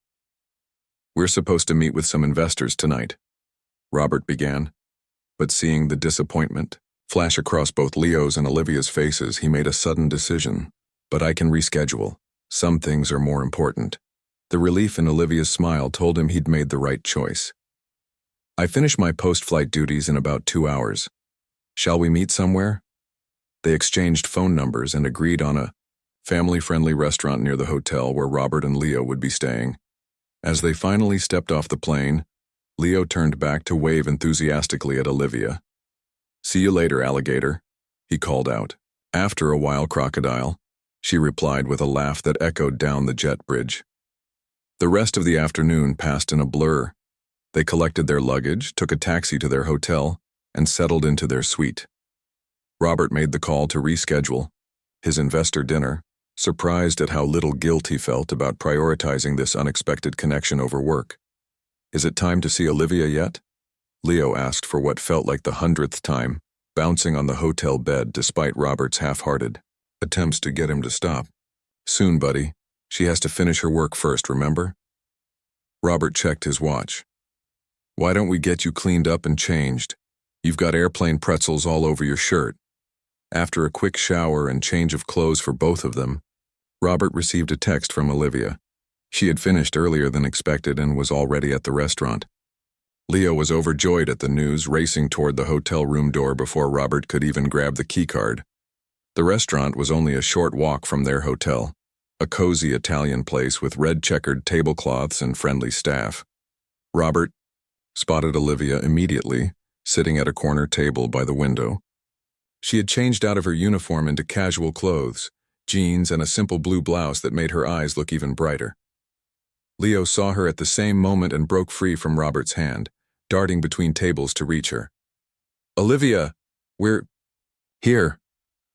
[SPEAKER 1] "We're supposed to meet with some investors tonight," Robert began, but seeing the disappointment flash across both Leo's and Olivia's faces, he made a sudden decision. "But I can reschedule. Some things are more important." The relief in Olivia's smile told him he'd made the right choice. "I finish my post-flight duties in about 2 hours. Shall we meet somewhere?" They exchanged phone numbers and agreed on a family-friendly restaurant near the hotel where Robert and Leo would be staying. As they finally stepped off the plane, Leo turned back to wave enthusiastically at Olivia. "See you later, alligator," he called out. "After a while, crocodile," she replied with a laugh that echoed down the jet bridge. The rest of the afternoon passed in a blur. They collected their luggage, took a taxi to their hotel, and settled into their suite. Robert made the call to reschedule his investor dinner, surprised at how little guilt he felt about prioritizing this unexpected connection over work. "Is it time to see Olivia yet?" Leo asked for what felt like the 100th time, bouncing on the hotel bed despite Robert's half-hearted attempts to get him to stop. "Soon, buddy. She has to finish her work first, remember?" Robert checked his watch. "Why don't we get you cleaned up and changed? You've got airplane pretzels all over your shirt." After a quick shower and change of clothes for both of them, Robert received a text from Olivia. She had finished earlier than expected and was already at the restaurant. Leo was overjoyed at the news, racing toward the hotel room door before Robert could even grab the keycard. The restaurant was only a short walk from their hotel, a cozy Italian place with red-checkered tablecloths and friendly staff. Robert spotted Olivia immediately, sitting at a corner table by the window. She had changed out of her uniform into casual clothes, jeans and a simple blue blouse that made her eyes look even brighter. Leo saw her at the same moment and broke free from Robert's hand, darting between tables to reach her. "Olivia, we're here,"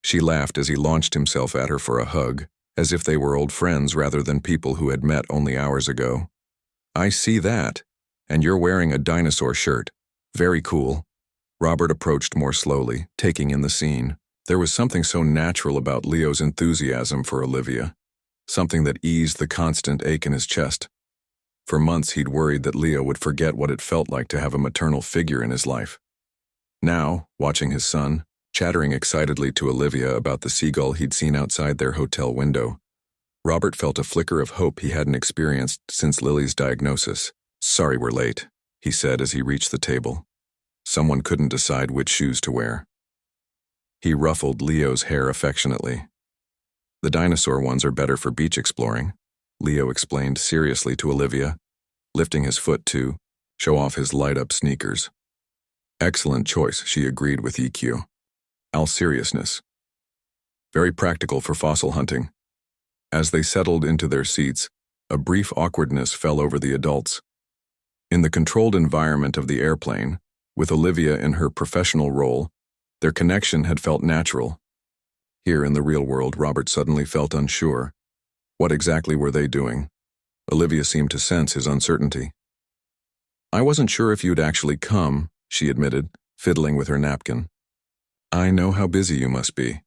[SPEAKER 1] she laughed as he launched himself at her for a hug, as if they were old friends rather than people who had met only hours ago. "I see that, and you're wearing a dinosaur shirt. Very cool." Robert approached more slowly, taking in the scene. There was something so natural about Leo's enthusiasm for Olivia, something that eased the constant ache in his chest. For months he'd worried that Leo would forget what it felt like to have a maternal figure in his life. Now, watching his son, chattering excitedly to Olivia about the seagull he'd seen outside their hotel window, Robert felt a flicker of hope he hadn't experienced since Lily's diagnosis. "Sorry we're late," he said as he reached the table. Someone couldn't decide which shoes to wear. He ruffled Leo's hair affectionately. "The dinosaur ones are better for beach exploring," Leo explained seriously to Olivia, lifting his foot to show off his light-up sneakers. "Excellent choice," she agreed with EQ. All seriousness. "Very practical for fossil hunting." As they settled into their seats, a brief awkwardness fell over the adults. In the controlled environment of the airplane, with Olivia in her professional role, their connection had felt natural. Here in the real world, Robert suddenly felt unsure. What exactly were they doing? Olivia seemed to sense his uncertainty. "I wasn't sure if you'd actually come," she admitted, fiddling with her napkin. "I know how busy you must be."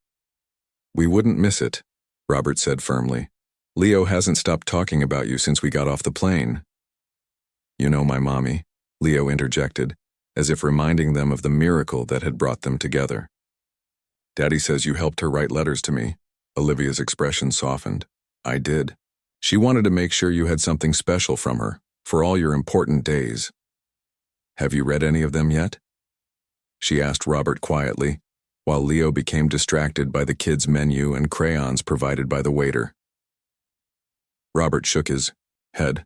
[SPEAKER 1] "We wouldn't miss it," Robert said firmly. "Leo hasn't stopped talking about you since we got off the plane." "You know my mommy," Leo interjected, as if reminding them of the miracle that had brought them together. Daddy says you helped her write letters to me. Olivia's expression softened. I did. She wanted to make sure you had something special from her, for all your important days. Have you read any of them yet? She asked Robert quietly, while Leo became distracted by the kids' menu and crayons provided by the waiter. Robert shook his head.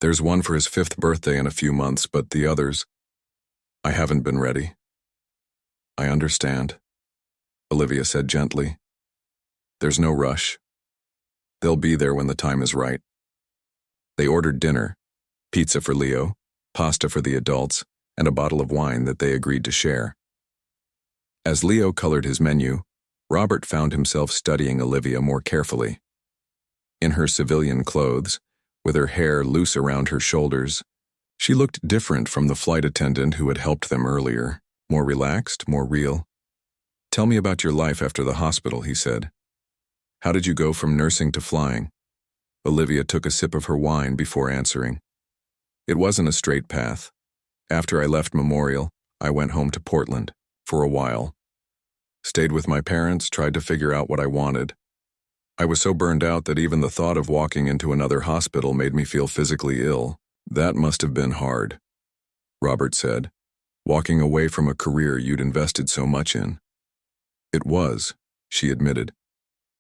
[SPEAKER 1] There's one for his 5th birthday in a few months, but the others, I haven't been ready. I understand, Olivia said gently. There's no rush. They'll be there when the time is right. They ordered dinner, pizza for Leo, pasta for the adults, and a bottle of wine that they agreed to share. As Leo colored his menu, Robert found himself studying Olivia more carefully. In her civilian clothes, with her hair loose around her shoulders, she looked different from the flight attendant who had helped them earlier, more relaxed, more real. Tell me about your life after the hospital, he said. How did you go from nursing to flying? Olivia took a sip of her wine before answering. It wasn't a straight path. After I left Memorial, I went home to Portland, for a while. Stayed with my parents, tried to figure out what I wanted. I was so burned out that even the thought of walking into another hospital made me feel physically ill. That must have been hard, Robert said, walking away from a career you'd invested so much in. It was, she admitted.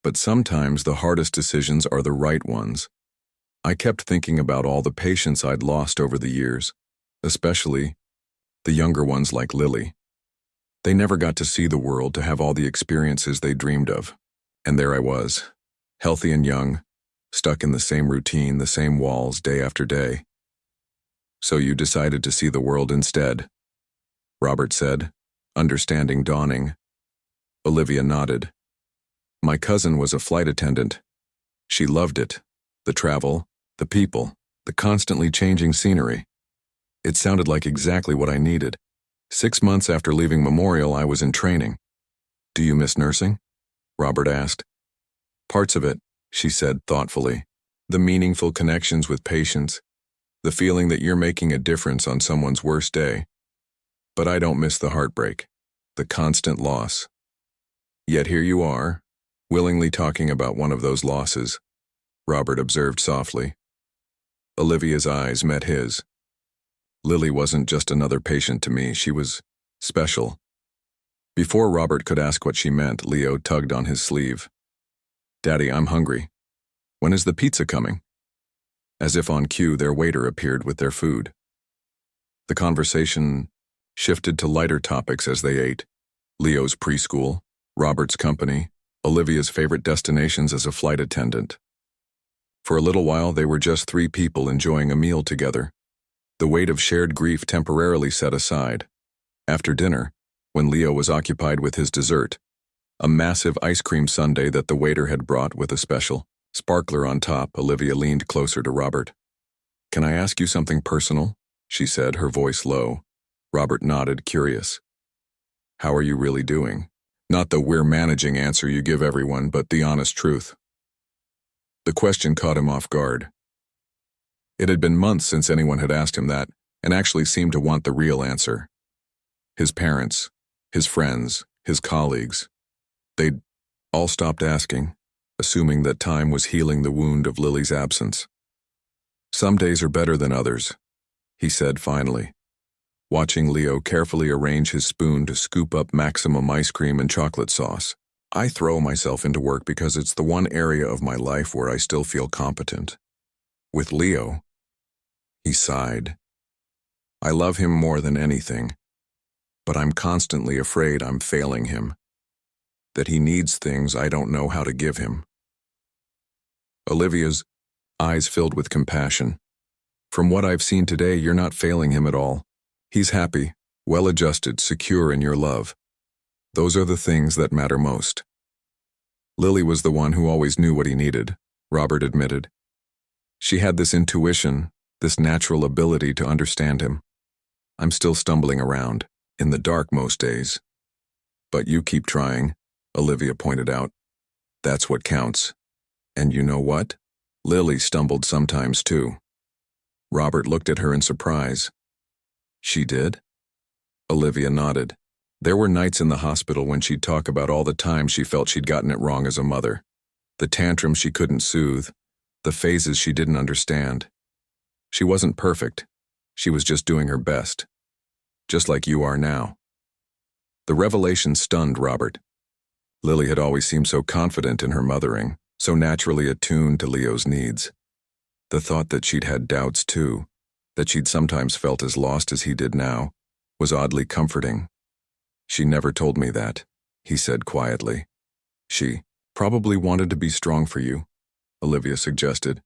[SPEAKER 1] But sometimes the hardest decisions are the right ones. I kept thinking about all the patients I'd lost over the years, especially the younger ones like Lily. They never got to see the world, to have all the experiences they dreamed of. And there I was, healthy and young, stuck in the same routine, the same walls day after day. So you decided to see the world instead, Robert said, understanding dawning. Olivia nodded. My cousin was a flight attendant. She loved it, the travel, the people, the constantly changing scenery. It sounded like exactly what I needed. 6 months after leaving Memorial, I was in training. Do you miss nursing? Robert asked. Parts of it, she said thoughtfully. The meaningful connections with patients, the feeling that you're making a difference on someone's worst day. But I don't miss the heartbreak, the constant loss. Yet here you are, willingly talking about one of those losses, Robert observed softly. Olivia's eyes met his. Lily wasn't just another patient to me, she was special. Before Robert could ask what she meant, Leo tugged on his sleeve. Daddy, I'm hungry. When is the pizza coming? As if on cue, their waiter appeared with their food. The conversation shifted to lighter topics as they ate. Leo's preschool, Robert's company, Olivia's favorite destinations as a flight attendant. For a little while, they were just 3 people enjoying a meal together. The weight of shared grief temporarily set aside. After dinner, when Leo was occupied with his dessert, a massive ice cream sundae that the waiter had brought with a special sparkler on top, Olivia leaned closer to Robert. Can I ask you something personal? She said, her voice low. Robert nodded, curious. How are you really doing? Not the we're managing answer you give everyone, but the honest truth. The question caught him off guard. It had been months since anyone had asked him that, and actually seemed to want the real answer. His parents, his friends, his colleagues, they'd all stopped asking, assuming that time was healing the wound of Lily's absence. Some days are better than others, he said finally, watching Leo carefully arrange his spoon to scoop up maximum ice cream and chocolate sauce. I throw myself into work because it's the one area of my life where I still feel competent. With Leo, he sighed. I love him more than anything, but I'm constantly afraid I'm failing him, that he needs things I don't know how to give him. Olivia's eyes filled with compassion. From what I've seen today, you're not failing him at all. He's happy, well-adjusted, secure in your love. Those are the things that matter most. Lily was the one who always knew what he needed, Robert admitted. She had this intuition, this natural ability to understand him. I'm still stumbling around, in the dark most days. But you keep trying, Olivia pointed out. That's what counts. And you know what? Lily stumbled sometimes too. Robert looked at her in surprise. She did? Olivia nodded. There were nights in the hospital when she'd talk about all the times she felt she'd gotten it wrong as a mother. The tantrums she couldn't soothe, the phases she didn't understand. She wasn't perfect. She was just doing her best. Just like you are now. The revelation stunned Robert. Lily had always seemed so confident in her mothering, so naturally attuned to Leo's needs. The thought that she'd had doubts too, that she'd sometimes felt as lost as he did now, was oddly comforting. She never told me that, he said quietly. She probably wanted to be strong for you, Olivia suggested.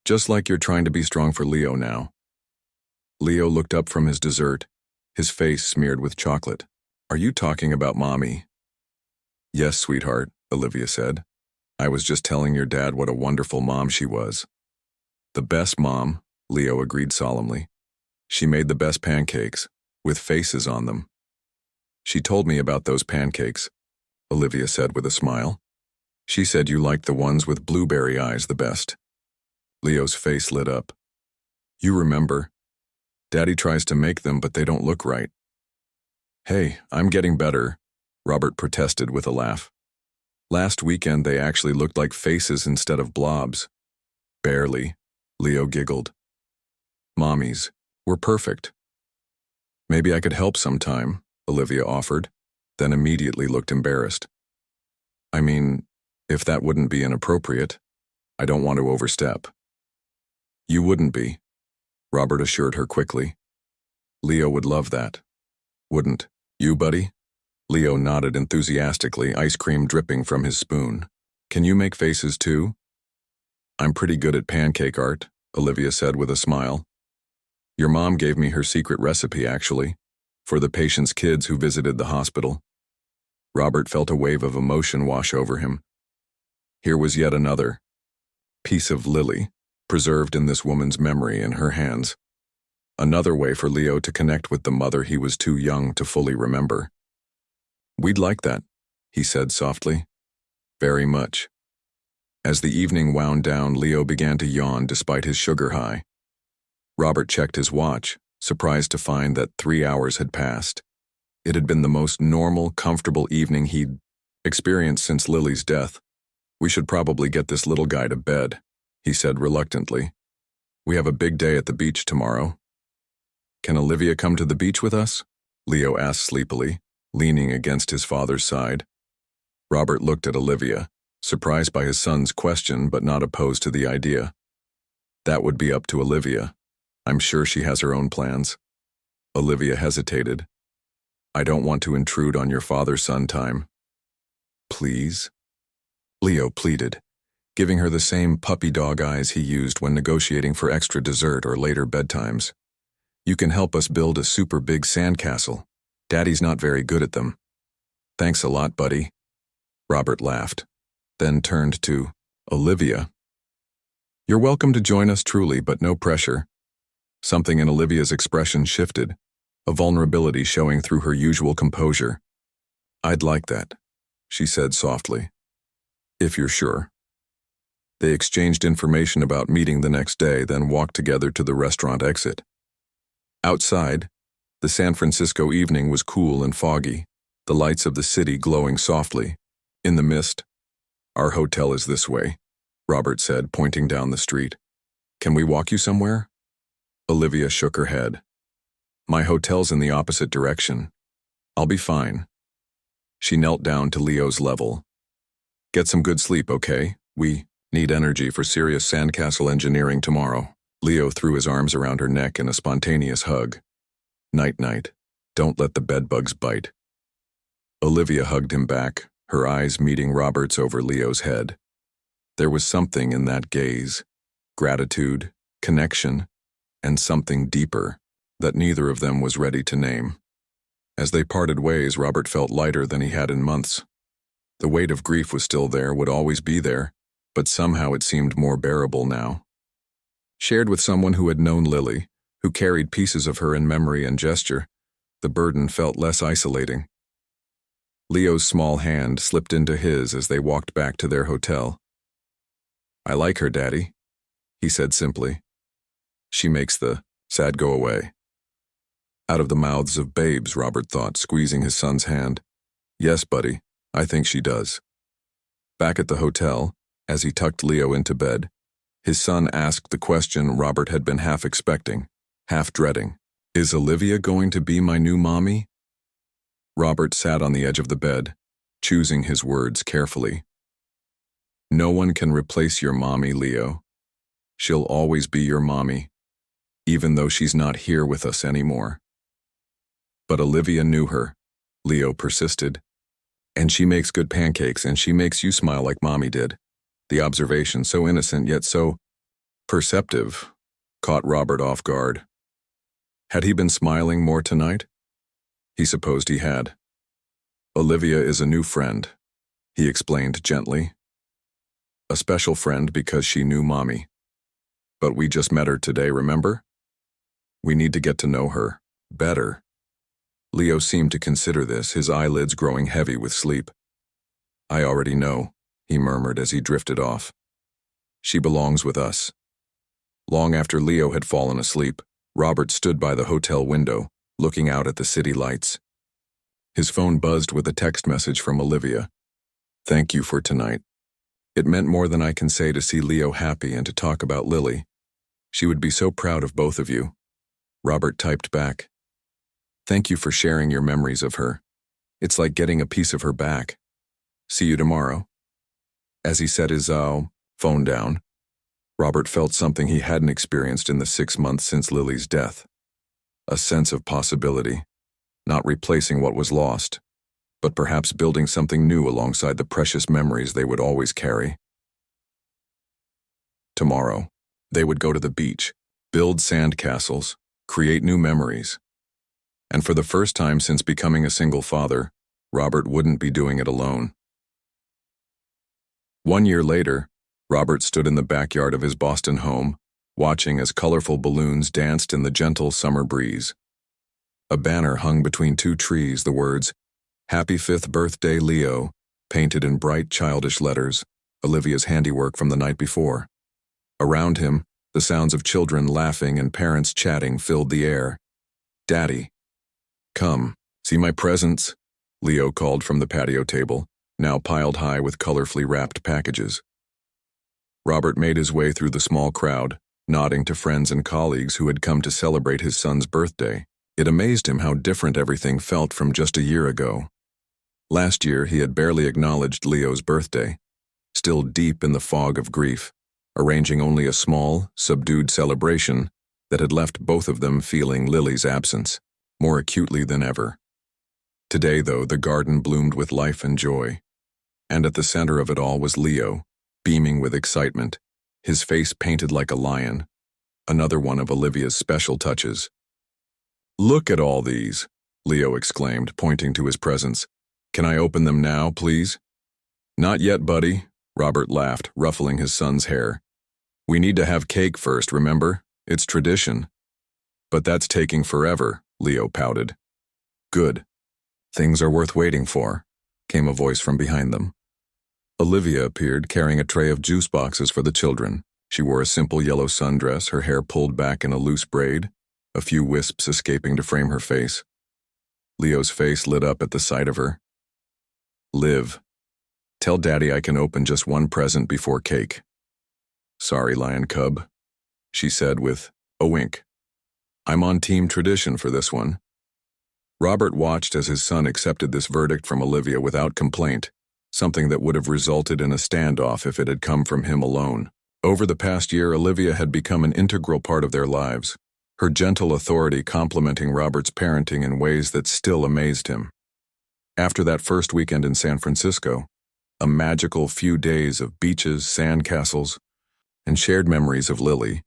[SPEAKER 1] Just like you're trying to be strong for Leo now. Leo looked up from his dessert, his face smeared with chocolate. Are you talking about Mommy? Yes, sweetheart, Olivia said. I was just telling your dad what a wonderful mom she was. The best mom, Leo agreed solemnly. She made the best pancakes, with faces on them. She told me about those pancakes, Olivia said with a smile. She said you liked the ones with blueberry eyes the best. Leo's face lit up. You remember. Daddy tries to make them, but they don't look right. Hey, I'm getting better, Robert protested with a laugh. Last weekend they actually looked like faces instead of blobs. Barely, Leo giggled. Mommies, we're perfect. Maybe I could help sometime, Olivia offered, then immediately looked embarrassed. I mean, if that wouldn't be inappropriate, I don't want to overstep. You wouldn't be, Robert assured her quickly. Leo would love that. Wouldn't you, buddy? Leo nodded enthusiastically, ice cream dripping from his spoon. Can you make faces too? I'm pretty good at pancake art, Olivia said with a smile. Your mom gave me her secret recipe, actually, for the patient's kids who visited the hospital. Robert felt a wave of emotion wash over him. Here was yet another piece of Lily, preserved in this woman's memory in her hands. Another way for Leo to connect with the mother he was too young to fully remember. We'd like that, he said softly. Very much. As the evening wound down, Leo began to yawn despite his sugar high. Robert checked his watch, surprised to find that 3 hours had passed. It had been the most normal, comfortable evening he'd experienced since Lily's death. We should probably get this little guy to bed, he said reluctantly. We have a big day at the beach tomorrow. Can Olivia come to the beach with us? Leo asked sleepily, leaning against his father's side. Robert looked at Olivia, surprised by his son's question but not opposed to the idea. That would be up to Olivia. I'm sure she has her own plans. Olivia hesitated. I don't want to intrude on your father-son time. Please? Leo pleaded, giving her the same puppy dog eyes he used when negotiating for extra dessert or later bedtimes. You can help us build a super big sandcastle. Daddy's not very good at them. Thanks a lot, buddy. Robert laughed, then turned to Olivia. You're welcome to join us truly, but no pressure. Something in Olivia's expression shifted, a vulnerability showing through her usual composure. I'd like that, she said softly. If you're sure. They exchanged information about meeting the next day, then walked together to the restaurant exit. Outside, the San Francisco evening was cool and foggy, the lights of the city glowing softly. In the mist. Our hotel is this way, Robert said, pointing down the street. Can we walk you somewhere? Olivia shook her head. My hotel's in the opposite direction. I'll be fine. She knelt down to Leo's level. Get some good sleep, okay? We need energy for serious sandcastle engineering tomorrow. Leo threw his arms around her neck in a spontaneous hug. Night-night. Don't let the bedbugs bite. Olivia hugged him back, her eyes meeting Robert's over Leo's head. There was something in that gaze, gratitude, connection, and something deeper that neither of them was ready to name. As they parted ways, Robert felt lighter than he had in months. The weight of grief was still there, would always be there, but somehow it seemed more bearable now. Shared with someone who had known Lily, who carried pieces of her in memory and gesture, the burden felt less isolating. Leo's small hand slipped into his as they walked back to their hotel. I like her, Daddy, he said simply. She makes the sad go away. Out of the mouths of babes, Robert thought, squeezing his son's hand. Yes, buddy, I think she does. Back at the hotel, as he tucked Leo into bed, his son asked the question Robert had been half expecting, half dreading. Is Olivia going to be my new mommy? Robert sat on the edge of the bed, choosing his words carefully. No one can replace your mommy, Leo. She'll always be your mommy, even though she's not here with us anymore. But Olivia knew her, Leo persisted. And she makes good pancakes, and she makes you smile like mommy did. The observation, so innocent yet so perceptive, caught Robert off guard. Had he been smiling more tonight? He supposed he had. Olivia is a new friend, he explained gently. A special friend because she knew mommy. But we just met her today, remember? We need to get to know her better. Leo seemed to consider this, his eyelids growing heavy with sleep. I already know, he murmured as he drifted off. She belongs with us. Long after Leo had fallen asleep, Robert stood by the hotel window, looking out at the city lights. His phone buzzed with a text message from Olivia. Thank you for tonight. It meant more than I can say to see Leo happy and to talk about Lily. She would be so proud of both of you. Robert typed back. Thank you for sharing your memories of her. It's like getting a piece of her back. See you tomorrow. As he set his phone down, Robert felt something he hadn't experienced in the 6 months since Lily's death. A sense of possibility, not replacing what was lost, but perhaps building something new alongside the precious memories they would always carry. Tomorrow, they would go to the beach, build sand castles, create new memories. And for the first time since becoming a single father, Robert wouldn't be doing it alone. 1 year later, Robert stood in the backyard of his Boston home, watching as colorful balloons danced in the gentle summer breeze. A banner hung between 2 trees, the words, Happy 5th Birthday, Leo, painted in bright childish letters, Olivia's handiwork from the night before. Around him, the sounds of children laughing and parents chatting filled the air. Daddy. Come, see my presents, Leo called from the patio table, now piled high with colorfully wrapped packages. Robert made his way through the small crowd, nodding to friends and colleagues who had come to celebrate his son's birthday. It amazed him how different everything felt from just a year ago. Last year, he had barely acknowledged Leo's birthday, still deep in the fog of grief, arranging only a small, subdued celebration that had left both of them feeling Lily's absence more acutely than ever. Today, though, the garden bloomed with life and joy, and at the center of it all was Leo, beaming with excitement, his face painted like a lion, another one of Olivia's special touches. Look at all these, Leo exclaimed, pointing to his presents. Can I open them now, please? Not yet, buddy, Robert laughed, ruffling his son's hair. We need to have cake first, remember? It's tradition. But that's taking forever, Leo pouted. Good. Things are worth waiting for, came a voice from behind them. Olivia appeared, carrying a tray of juice boxes for the children. She wore a simple yellow sundress, her hair pulled back in a loose braid, a few wisps escaping to frame her face. Leo's face lit up at the sight of her. Liv, tell Daddy I can open just one present before cake. Sorry, lion cub, she said with a wink. I'm on team tradition for this one. Robert watched as his son accepted this verdict from Olivia without complaint, something that would have resulted in a standoff if it had come from him alone. Over the past year, Olivia had become an integral part of their lives, her gentle authority complementing Robert's parenting in ways that still amazed him. After that first weekend in San Francisco, a magical few days of beaches, sandcastles, and shared memories of Lily,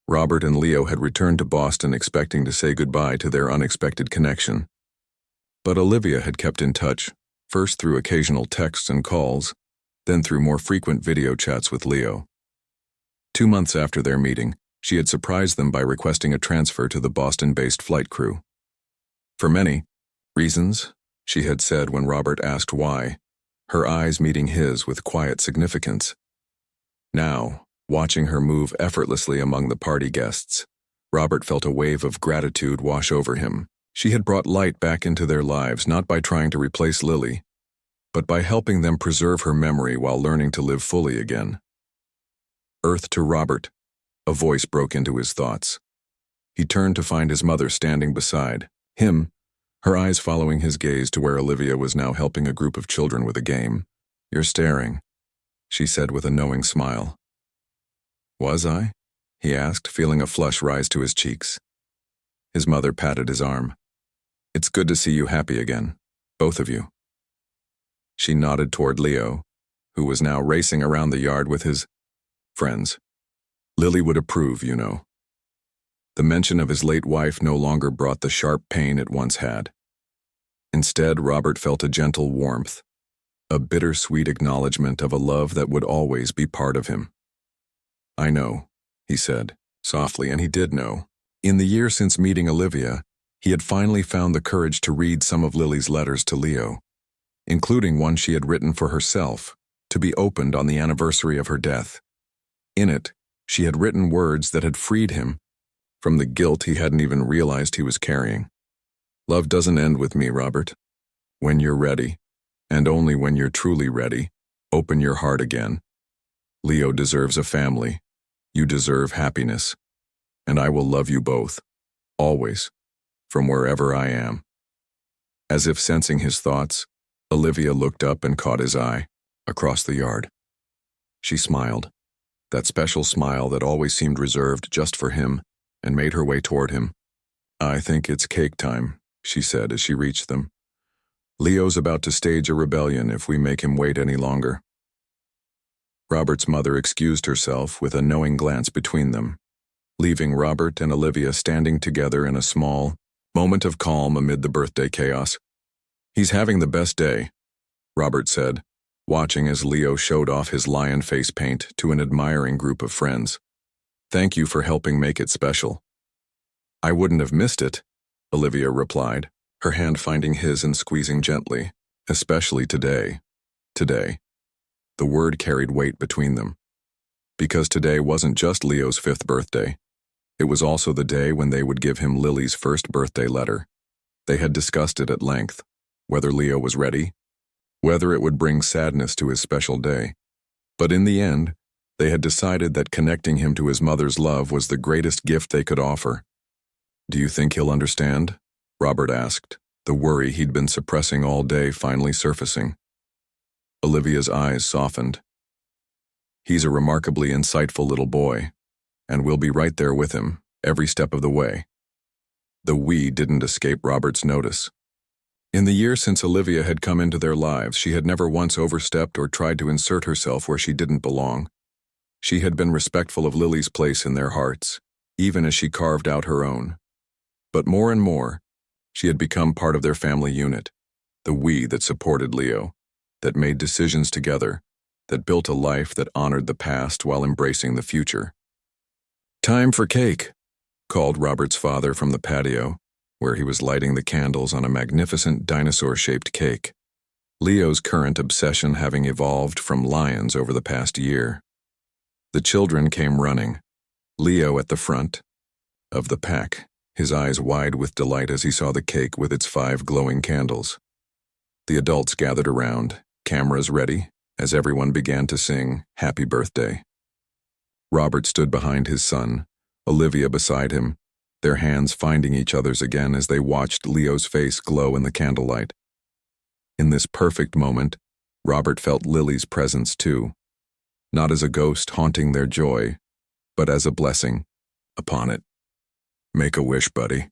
[SPEAKER 1] Robert and Leo had returned to Boston expecting to say goodbye to their unexpected connection. But Olivia had kept in touch, first through occasional texts and calls, then through more frequent video chats with Leo. 2 months after their meeting, she had surprised them by requesting a transfer to the Boston-based flight crew. For many reasons, she had said when Robert asked why, her eyes meeting his with quiet significance. Now, watching her move effortlessly among the party guests, Robert felt a wave of gratitude wash over him, She had brought light back into their lives not by trying to replace Lily, but by helping them preserve her memory while learning to live fully again. Earth to Robert, a voice broke into his thoughts. He turned to find his mother standing beside him, her eyes following his gaze to where Olivia was now helping a group of children with a game. "You're staring," she said with a knowing smile. "Was I?" he asked, feeling a flush rise to his cheeks. His mother patted his arm. "It's good to see you happy again, both of you." She nodded toward Leo, who was now racing around the yard with his friends. Lily would approve, you know. The mention of his late wife no longer brought the sharp pain it once had. Instead, Robert felt a gentle warmth, a bittersweet acknowledgement of a love that would always be part of him. "I know," he said, softly, and he did know. In the year since meeting Olivia, he had finally found the courage to read some of Lily's letters to Leo, including one she had written for herself, to be opened on the anniversary of her death. In it, she had written words that had freed him from the guilt he hadn't even realized he was carrying. "Love doesn't end with me, Robert. When you're ready, and only when you're truly ready, open your heart again. Leo deserves a family. You deserve happiness. And I will love you both, always, from wherever I am." As if sensing his thoughts, Olivia looked up and caught his eye, across the yard. She smiled, that special smile that always seemed reserved just for him, and made her way toward him. "I think it's cake time," she said as she reached them. "Leo's about to stage a rebellion if we make him wait any longer." Robert's mother excused herself with a knowing glance between them, leaving Robert and Olivia standing together in a small moment of calm amid the birthday chaos. "He's having the best day," Robert said, watching as Leo showed off his lion face paint to an admiring group of friends. "Thank you for helping make it special." "I wouldn't have missed it," Olivia replied, her hand finding his and squeezing gently, "especially today." Today. The word carried weight between them. Because today wasn't just Leo's 5th birthday. It was also the day when they would give him Lily's first birthday letter. They had discussed it at length, whether Leo was ready, whether it would bring sadness to his special day. But in the end, they had decided that connecting him to his mother's love was the greatest gift they could offer. "Do you think he'll understand?" Robert asked, the worry he'd been suppressing all day finally surfacing. Olivia's eyes softened. "He's a remarkably insightful little boy, and we'll be right there with him, every step of the way." The "we" didn't escape Robert's notice. In the year since Olivia had come into their lives, she had never once overstepped or tried to insert herself where she didn't belong. She had been respectful of Lily's place in their hearts, even as she carved out her own. But more and more, she had become part of their family unit, the "we" that supported Leo, that made decisions together, that built a life that honored the past while embracing the future. "Time for cake," called Robert's father from the patio, where he was lighting the candles on a magnificent dinosaur-shaped cake, Leo's current obsession having evolved from lions over the past year. The children came running, Leo at the front of the pack, his eyes wide with delight as he saw the cake with its 5 glowing candles. The adults gathered around, cameras ready, as everyone began to sing "Happy Birthday." Robert stood behind his son, Olivia beside him, their hands finding each other's again as they watched Leo's face glow in the candlelight. In this perfect moment, Robert felt Lily's presence too, not as a ghost haunting their joy, but as a blessing upon it. "Make a wish, buddy,"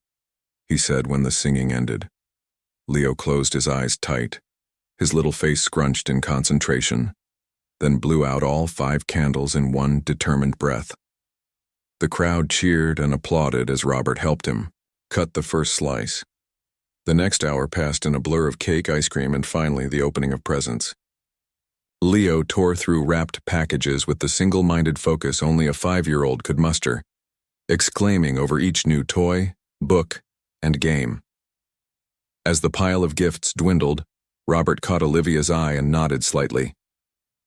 [SPEAKER 1] he said when the singing ended. Leo closed his eyes tight, his little face scrunched in concentration, then blew out all 5 candles in one determined breath. The crowd cheered and applauded as Robert helped him cut the first slice. The next hour passed in a blur of cake, ice cream, and finally the opening of presents. Leo tore through wrapped packages with the single-minded focus only a 5-year-old could muster, exclaiming over each new toy, book, and game. As the pile of gifts dwindled, Robert caught Olivia's eye and nodded slightly.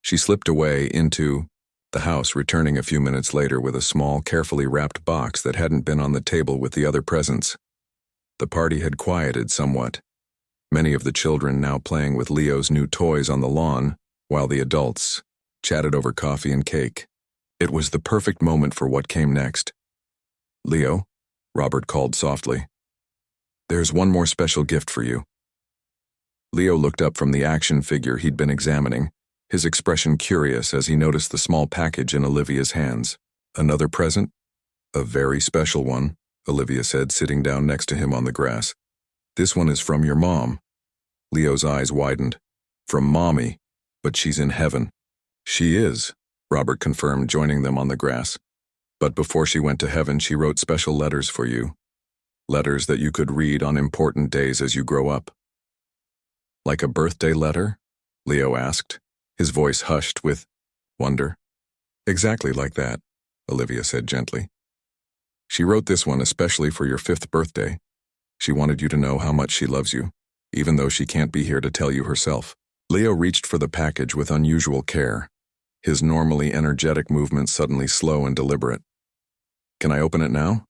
[SPEAKER 1] She slipped away into the house, returning a few minutes later with a small, carefully wrapped box that hadn't been on the table with the other presents. The party had quieted somewhat, many of the children now playing with Leo's new toys on the lawn, while the adults chatted over coffee and cake. It was the perfect moment for what came next. "Leo," Robert called softly, "there's one more special gift for you." Leo looked up from the action figure he'd been examining, his expression curious as he noticed the small package in Olivia's hands. "Another present?" "A very special one," Olivia said, sitting down next to him on the grass. "This one is from your mom." Leo's eyes widened. "From Mommy, but she's in heaven." "She is," Robert confirmed, joining them on the grass. "But before she went to heaven, she wrote special letters for you. Letters that you could read on important days as you grow up." "Like a birthday letter?" Leo asked, his voice hushed with wonder. "Exactly like that," Olivia said gently. "She wrote this one especially for your 5th birthday. She wanted you to know how much she loves you, even though she can't be here to tell you herself." Leo reached for the package with unusual care, his normally energetic movements suddenly slow and deliberate. "Can I open it now?"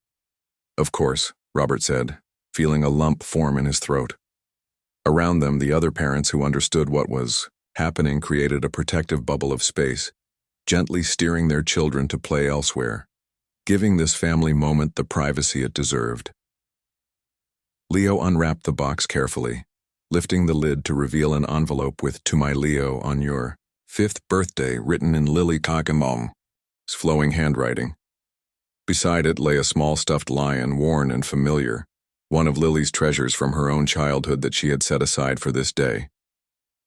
[SPEAKER 1] "Of course," Robert said, feeling a lump form in his throat. Around them, the other parents who understood what was happening created a protective bubble of space, gently steering their children to play elsewhere, giving this family moment the privacy it deserved. Leo unwrapped the box carefully, lifting the lid to reveal an envelope with "To my Leo on your 5th birthday" written in Lily Kagamom's flowing handwriting. Beside it lay a small stuffed lion, worn and familiar, one of Lily's treasures from her own childhood that she had set aside for this day.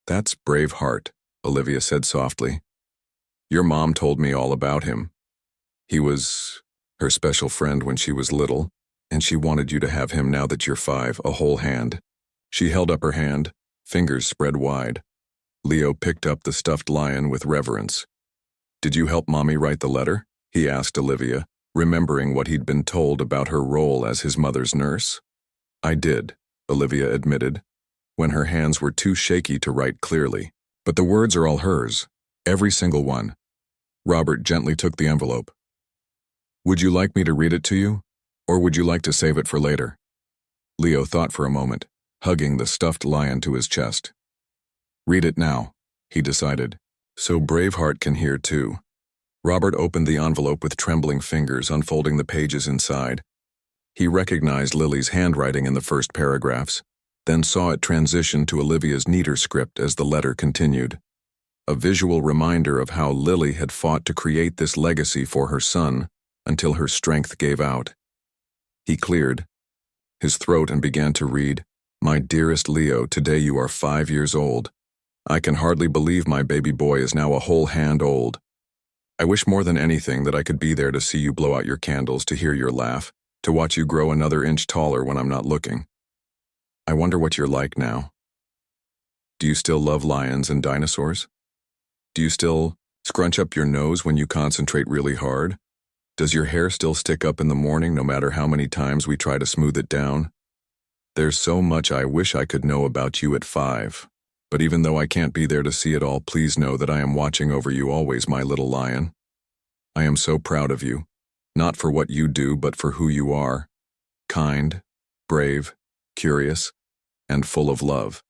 [SPEAKER 1] "That's Braveheart," Olivia said softly. "Your mom told me all about him. He was her special friend when she was little, and she wanted you to have him now that you're 5, a whole hand." She held up her hand, fingers spread wide. Leo picked up the stuffed lion with reverence. "Did you help Mommy write the letter?" he asked Olivia, remembering what he'd been told about her role as his mother's nurse. "I did," Olivia admitted, when her hands were too shaky to write clearly. "But the words are all hers, every single one." Robert gently took the envelope. "Would you like me to read it to you, or would you like to save it for later?" Leo thought for a moment, hugging the stuffed lion to his chest. "Read it now," he decided, "so Braveheart can hear too." Robert opened the envelope with trembling fingers, unfolding the pages inside. He recognized Lily's handwriting in the first paragraphs, then saw it transition to Olivia's neater script as the letter continued. A visual reminder of how Lily had fought to create this legacy for her son until her strength gave out. He cleared his throat and began to read, "My dearest Leo, today you are 5 years old. I can hardly believe my baby boy is now a whole hand old. I wish more than anything that I could be there to see you blow out your candles, to hear your laugh, to watch you grow another inch taller when I'm not looking. I wonder what you're like now. Do you still love lions and dinosaurs? Do you still scrunch up your nose when you concentrate really hard? Does your hair still stick up in the morning no matter how many times we try to smooth it down? There's so much I wish I could know about you at 5. But even though I can't be there to see it all, please know that I am watching over you always, my little lion. I am so proud of you, not for what you do, but for who you are. Kind, brave, curious, and full of love.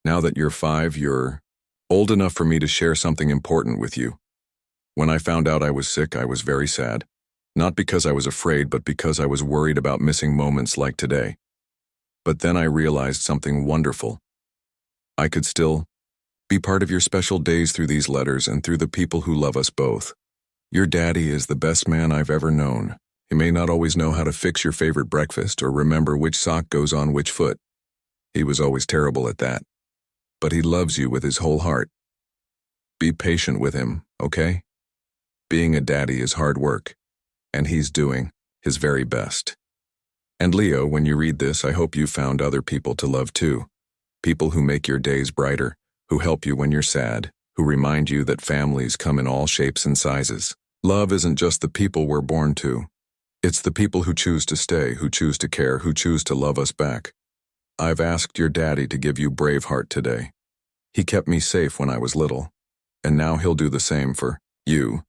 [SPEAKER 1] Now that you're 5, you're old enough for me to share something important with you. When I found out I was sick, I was very sad. Not because I was afraid, but because I was worried about missing moments like today. But then I realized something wonderful. I could still be part of your special days through these letters and through the people who love us both. Your daddy is the best man I've ever known. He may not always know how to fix your favorite breakfast or remember which sock goes on which foot. He was always terrible at that. But he loves you with his whole heart. Be patient with him, okay? Being a daddy is hard work, and he's doing his very best. And Leo, when you read this, I hope you found other people to love too. People who make your days brighter, who help you when you're sad, who remind you that families come in all shapes and sizes. Love isn't just the people we're born to. It's the people who choose to stay, who choose to care, who choose to love us back. I've asked your daddy to give you Braveheart today. He kept me safe when I was little, and now he'll do the same for you.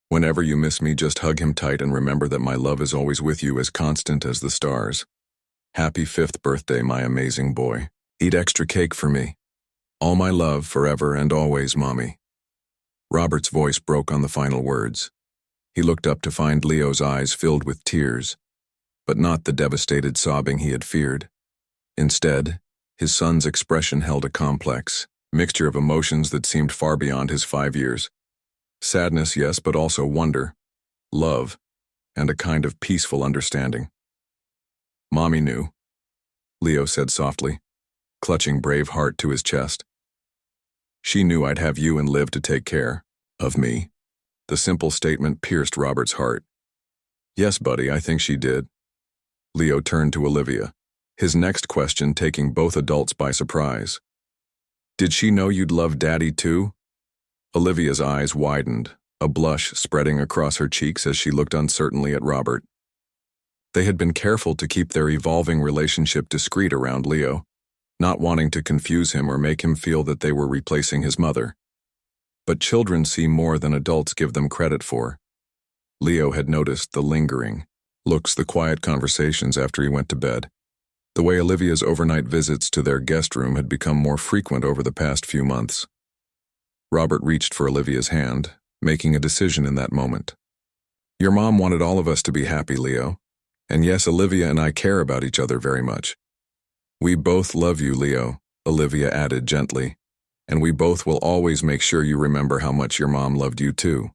[SPEAKER 1] Whenever you miss me, just hug him tight and remember that my love is always with you, as constant as the stars. Happy 5th birthday, my amazing boy. Eat extra cake for me. All my love forever and always, Mommy. Robert's voice broke on the final words. He looked up to find Leo's eyes filled with tears, but not the devastated sobbing he had feared. Instead, his son's expression held a complex mixture of emotions that seemed far beyond his 5 years. Sadness, yes, but also wonder, love, and a kind of peaceful understanding. Mommy knew, Leo said softly, clutching brave heart to his chest. She knew I'd have you and Liv to take care of me. The simple statement pierced Robert's heart. Yes, buddy, I think she did. Leo turned to Olivia, his next question taking both adults by surprise. Did she know you'd love Daddy too? Olivia's eyes widened, a blush spreading across her cheeks as she looked uncertainly at Robert. They had been careful to keep their evolving relationship discreet around Leo, not wanting to confuse him or make him feel that they were replacing his mother. But children see more than adults give them credit for. Leo had noticed the lingering looks, the quiet conversations after he went to bed. The way Olivia's overnight visits to their guest room had become more frequent over the past few months. Robert reached for Olivia's hand, making a decision in that moment. Your mom wanted all of us to be happy, Leo. And yes, Olivia and I care about each other very much. We both love you, Leo, Olivia added gently. And we both will always make sure you remember how much your mom loved you too.